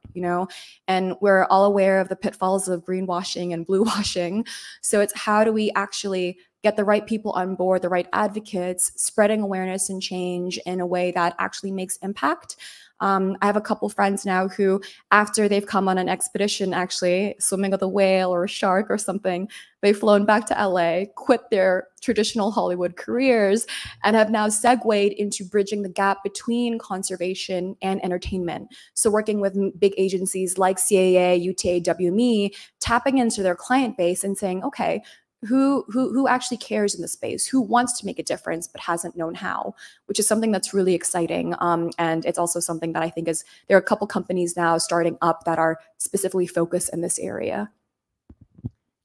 And we're all aware of the pitfalls of greenwashing and blue washing. So it's how do we actually get the right people on board, the right advocates, spreading awareness and change in a way that actually makes impact. I have a couple friends now who, after they've come on an expedition, actually swimming with a whale or a shark or something, they've flown back to LA, quit their traditional Hollywood careers, and have now segued into bridging the gap between conservation and entertainment. So working with big agencies like CAA, UTA, WME, tapping into their client base and saying, okay, who actually cares in the space, who wants to make a difference but hasn't known how, which is something that's really exciting. And it's also something that I think there are a couple companies now starting up that are specifically focused in this area.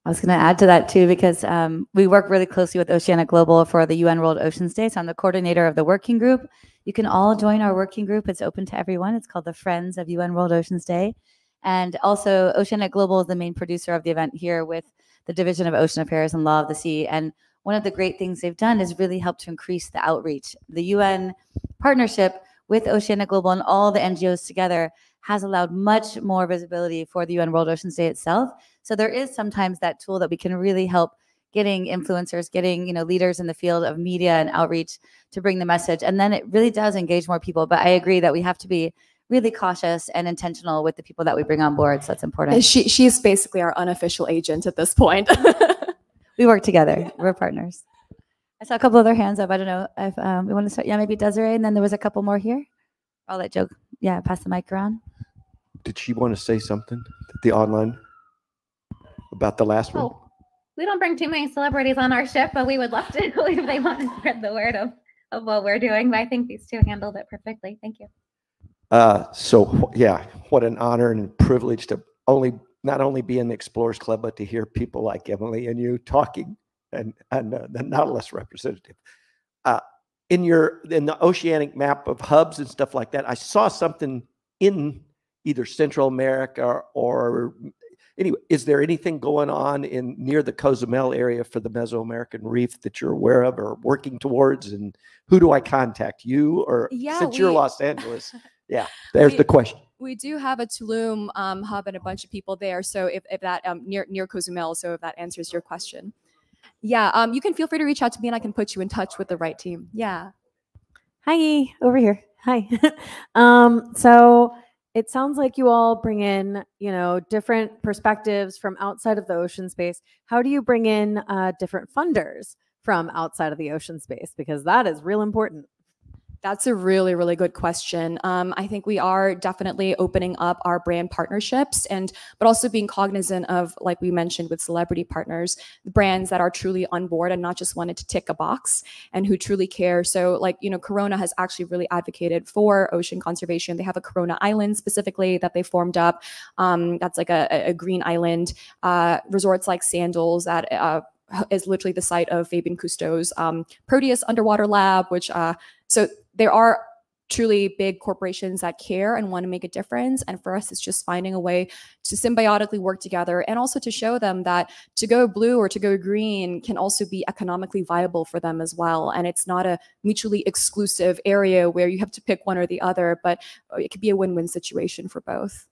I was going to add to that too, because we work really closely with Oceanic Global for the UN World Oceans Day. So I'm the coordinator of the working group. You can all join our working group. It's open to everyone. It's called the Friends of UN World Oceans Day. And also Oceanic Global is the main producer of the event here with the Division of Ocean Affairs and Law of the Sea. And one of the great things they've done is really help to increase the outreach. The UN partnership with Oceanic Global and all the NGOs together has allowed much more visibility for the UN World Oceans Day itself. So there is sometimes that tool that we can really help getting influencers, getting leaders in the field of media and outreach to bring the message. And then it really does engage more people. But I agree that we have to be really cautious and intentional with the people that we bring on board. So that's important. She's basically our unofficial agent at this point. We work together. We're partners. I saw a couple other hands up. I don't know if we want to start. Yeah, maybe Desiree. And then there was a couple more here. I'll let Joe, pass the mic around. Did she want to say something? The online about the last one? Oh, we don't bring too many celebrities on our ship, but we would love to if they want to spread the word of what we're doing. But I think these two handled it perfectly. Thank you. So yeah, what an honor and privilege to not only be in the Explorers Club, but to hear people like Emilie and you talking, and the Nautilus representative. In the oceanic map of hubs and stuff like that, I saw something in either Central America or anyway. Is there anything going on near the Cozumel area for the Mesoamerican Reef that you're aware of or working towards? And who do I contact? You or since you're Los Angeles? Yeah, there's the question. We do have a Tulum hub and a bunch of people there. So if that near Cozumel, so if that answers your question. Yeah, you can feel free to reach out to me and I can put you in touch with the right team. Yeah. Hi, over here. Hi. So it sounds like you all bring in, different perspectives from outside of the ocean space. How do you bring in different funders from outside of the ocean space? Because that is real important. That's a really, really good question. I think we are definitely opening up our brand partnerships but also being cognizant of, like we mentioned with celebrity partners, the brands that are truly on board and not just wanted to tick a box and who truly care. So Corona has actually really advocated for ocean conservation. They have a Corona Island specifically that they formed up. That's like a green island. Resorts like Sandals that is literally the site of Fabian Cousteau's Proteus underwater lab, which so there are truly big corporations that care and want to make a difference. And for us, it's just finding a way to symbiotically work together and also to show them that to go blue or to go green can also be economically viable for them as well. And it's not a mutually exclusive area where you have to pick one or the other, but it could be a win-win situation for both.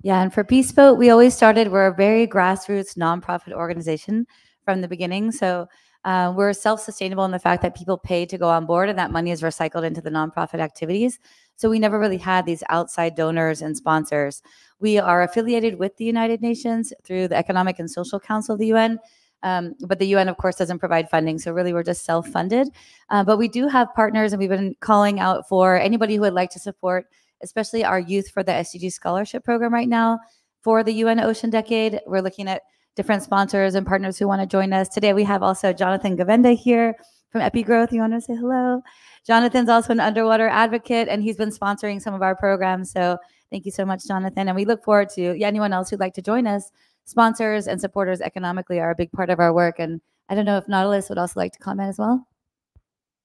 Yeah, and for Peace Boat, we're a very grassroots nonprofit organization from the beginning. So we're self-sustainable in the fact that people pay to go on board and that money is recycled into the nonprofit activities. So we never really had these outside donors and sponsors. We are affiliated with the United Nations through the Economic and Social Council of the UN. But the UN, of course, doesn't provide funding. So really, we're just self-funded. But we do have partners, and we've been calling out for anybody who would like to support, especially our Youth for the SDG Scholarship Program right now for the UN Ocean Decade. We're looking at different sponsors and partners who want to join us. Today, we have also Jonathan Gavenda here from Epigrowth. You want to say hello? Jonathan's also an underwater advocate, and he's been sponsoring some of our programs. So thank you so much, Jonathan. And we look forward to anyone else who'd like to join us. Sponsors and supporters economically are a big part of our work. And I don't know if Nautilus would also like to comment as well.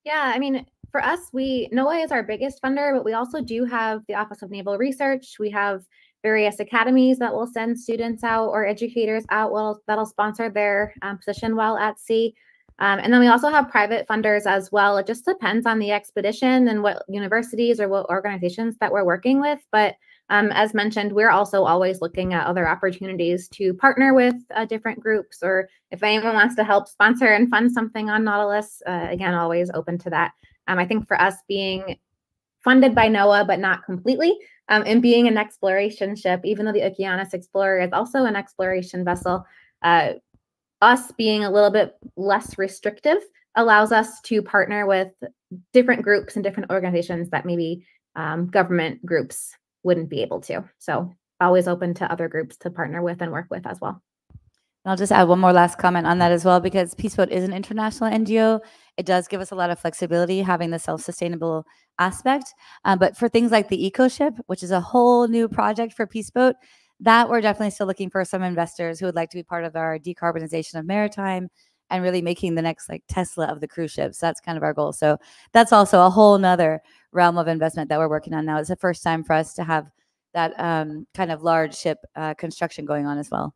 Yeah, I mean, for us, NOAA is our biggest funder, but we also do have the Office of Naval Research. We have various academies that will send students out or educators out that'll sponsor their position while at sea. And then we also have private funders as well. It just depends on the expedition and what universities or what organizations that we're working with. But as mentioned, we're also always looking at other opportunities to partner with different groups, or if anyone wants to help sponsor and fund something on Nautilus, again, always open to that. I think for us, being funded by NOAA, but not completely, and being an exploration ship, even though the Okeanos Explorer is also an exploration vessel, us being a little bit less restrictive allows us to partner with different groups and different organizations that maybe government groups wouldn't be able to. So always open to other groups to partner with and work with as well. I'll just add one more last comment on that as well, because Peace Boat is an international NGO. It does give us a lot of flexibility having the self-sustainable aspect. But for things like the Eco Ship, which is a whole new project for Peace Boat, that we're definitely still looking for some investors who would like to be part of our decarbonization of maritime and really making the next Tesla of the cruise ships. That's kind of our goal. So that's also a whole nother realm of investment that we're working on now. It's the first time for us to have that kind of large ship construction going on as well.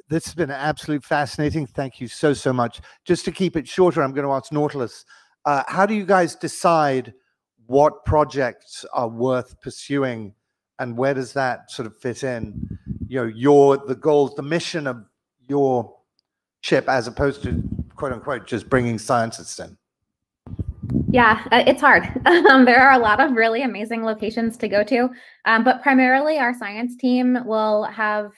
This has been absolutely fascinating. Thank you so, so much. Just to keep it shorter, I'm going to ask Nautilus, how do you guys decide what projects are worth pursuing, and where does that sort of fit in? The goals, the mission of your ship, as opposed to, quote unquote, just bringing scientists in? Yeah, it's hard. There are a lot of really amazing locations to go to, but primarily our science team will have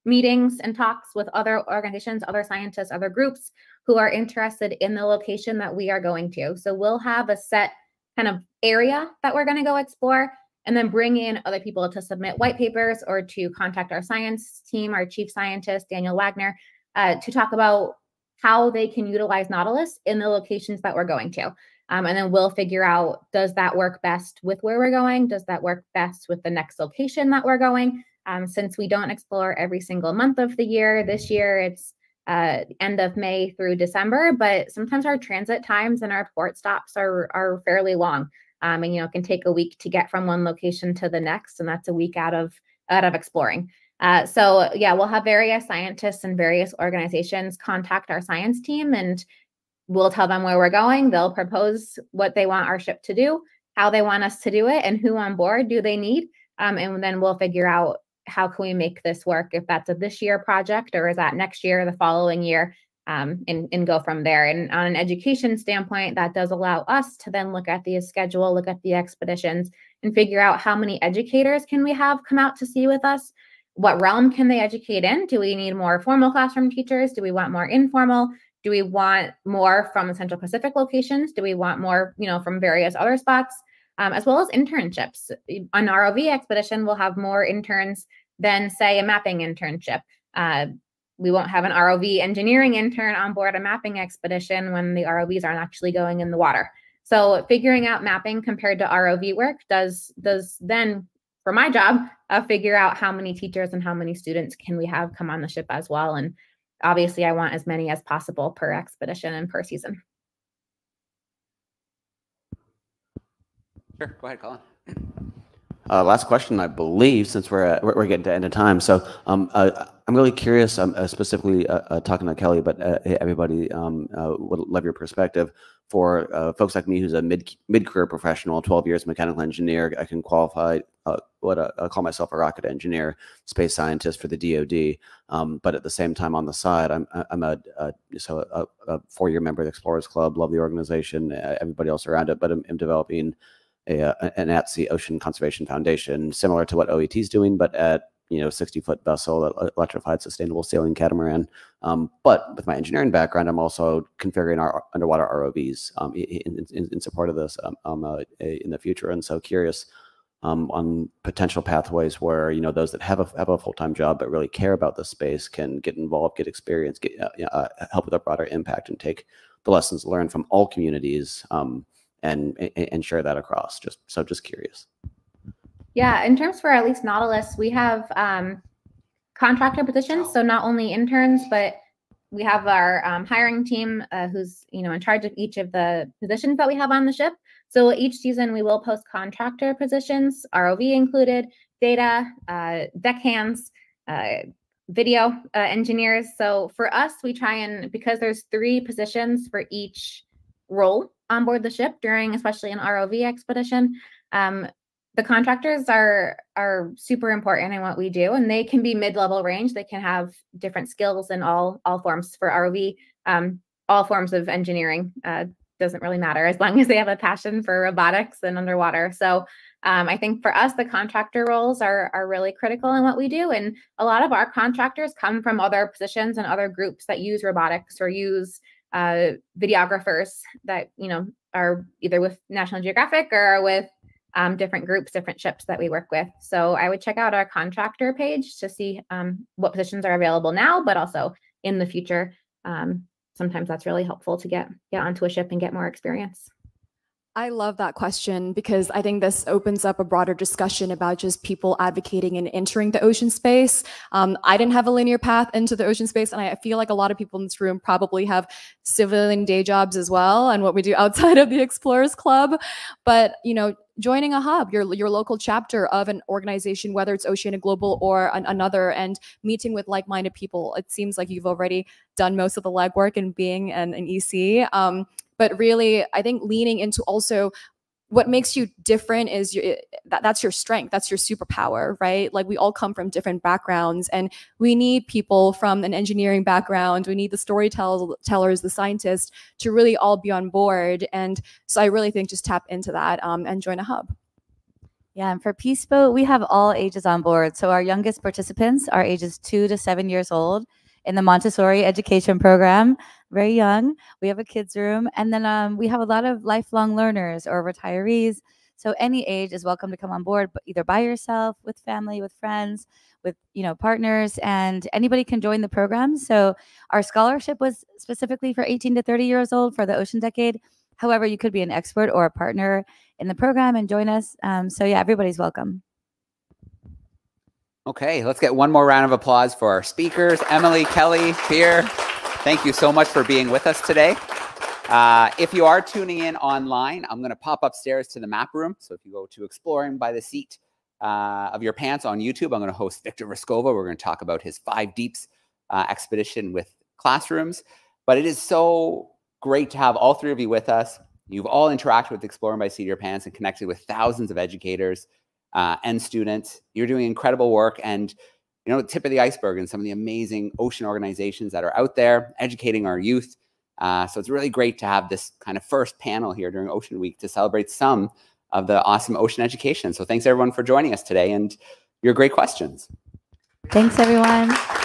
meetings and talks with other organizations, other scientists, other groups who are interested in the location that we are going to. So we'll have a set kind of area that we're going to go explore, and then bring in other people to submit white papers or to contact our science team, our chief scientist, Daniel Wagner, to talk about how they can utilize Nautilus in the locations that we're going to. And then we'll figure out, does that work best with where we're going? Does that work best with the next location that we're going? Since we don't explore every single month of the year, this year it's end of May through December, but sometimes our transit times and our port stops are fairly long. And it can take a week to get from one location to the next, and that's a week out of exploring. So yeah, we'll have various scientists and various organizations contact our science team, and we'll tell them where we're going. They'll propose what they want our ship to do, how they want us to do it, and who on board do they need. And then we'll figure out how can we make this work, if that's a this year project or is that next year, the following year, and go from there. And on an education standpoint, that does allow us to then look at the schedule, look at the expeditions, and figure out how many educators can we have come out to sea with us. What realm can they educate in? Do we need more formal classroom teachers? Do we want more informal? Do we want more from the Central Pacific locations? Do we want more, from various other spots? As well as internships. An ROV expedition will have more interns than, say, a mapping internship. We won't have an ROV engineering intern on board a mapping expedition when the ROVs aren't actually going in the water. So figuring out mapping compared to ROV work does then, for my job, figure out how many teachers and how many students can we have come on the ship as well. And obviously, I want as many as possible per expedition and per season. Sure, go ahead, Colin. Last question, I believe, since we're getting to end of time. So I'm really curious, specifically talking to Kelly, but everybody would love your perspective. For folks like me, who's a mid-career professional, 12 years mechanical engineer, I can qualify I call myself a rocket engineer, space scientist for the DoD. But at the same time, on the side, I'm a 4-year member of the Explorers Club. Love the organization, everybody else around it. But I'm developing an at-sea ocean conservation foundation, similar to what OET is doing, but at 60-foot vessel, electrified sustainable sailing catamaran. But with my engineering background, I'm also configuring our underwater ROVs in support of this in the future. And so curious on potential pathways where those that have a full-time job but really care about the space can get involved, get experience, get help with a broader impact, and take the lessons learned from all communities and share that across. Just curious. Yeah, in terms for at least Nautilus, we have contractor positions. So not only interns, but we have our hiring team who's in charge of each of the positions that we have on the ship. So each season we will post contractor positions, ROV included, data, deckhands, video engineers. So for us, we try and, because there's 3 positions for each role on board the ship during, especially an ROV expedition, the contractors are super important in what we do, and they can be mid-level range. They can have different skills in all forms. For ROV, all forms of engineering doesn't really matter as long as they have a passion for robotics and underwater. So I think for us, the contractor roles are really critical in what we do. And a lot of our contractors come from other positions and other groups that use robotics or use videographers that are either with National Geographic or with different groups, different ships that we work with. So I would check out our contractor page to see what positions are available now, but also in the future. Sometimes that's really helpful to get onto a ship and get more experience. I love that question because I think this opens up a broader discussion about just people advocating and entering the ocean space. I didn't have a linear path into the ocean space, and I feel like a lot of people in this room probably have civilian day jobs as well and what we do outside of the Explorers Club. But, joining a hub, your local chapter of an organization, whether it's Oceania Global or another, and meeting with like-minded people, it seems like you've already done most of the legwork in being an EC. But really, I think leaning into also what makes you different is that's your strength. That's your superpower, right? Like we all come from different backgrounds, and we need people from an engineering background. We need the storytellers, the scientists to really all be on board. And so I really think just tap into that and join a hub. Yeah, and for Peace Boat, we have all ages on board. So our youngest participants are ages 2 to 7 years old in the Montessori education program. very young. We have a kids room, and then we have a lot of lifelong learners or retirees. So any age is welcome to come on board, but either by yourself, with family, with friends, with partners, and anybody can join the program. So our scholarship was specifically for 18 to 30 years old for the Ocean Decade. However, you could be an expert or a partner in the program and join us. So yeah, everybody's welcome. Okay, let's get one more round of applause for our speakers. Emilie, Kelly, Pierre, thank you so much for being with us today. If you are tuning in online, I'm going to pop upstairs to the map room. So if you go to Exploring by the Seat of Your Pants on YouTube, I'm going to host Victor Vescova. We're going to talk about his 5 Deeps expedition with classrooms. But it is so great to have all 3 of you with us. You've all interacted with Exploring by the Seat of Your Pants and connected with thousands of educators and students. You're doing incredible work, and the tip of the iceberg and some of the amazing ocean organizations that are out there educating our youth. So it's really great to have this kind of first panel here during Ocean Week to celebrate some of the awesome ocean education. So thanks everyone for joining us today and your great questions. Thanks everyone.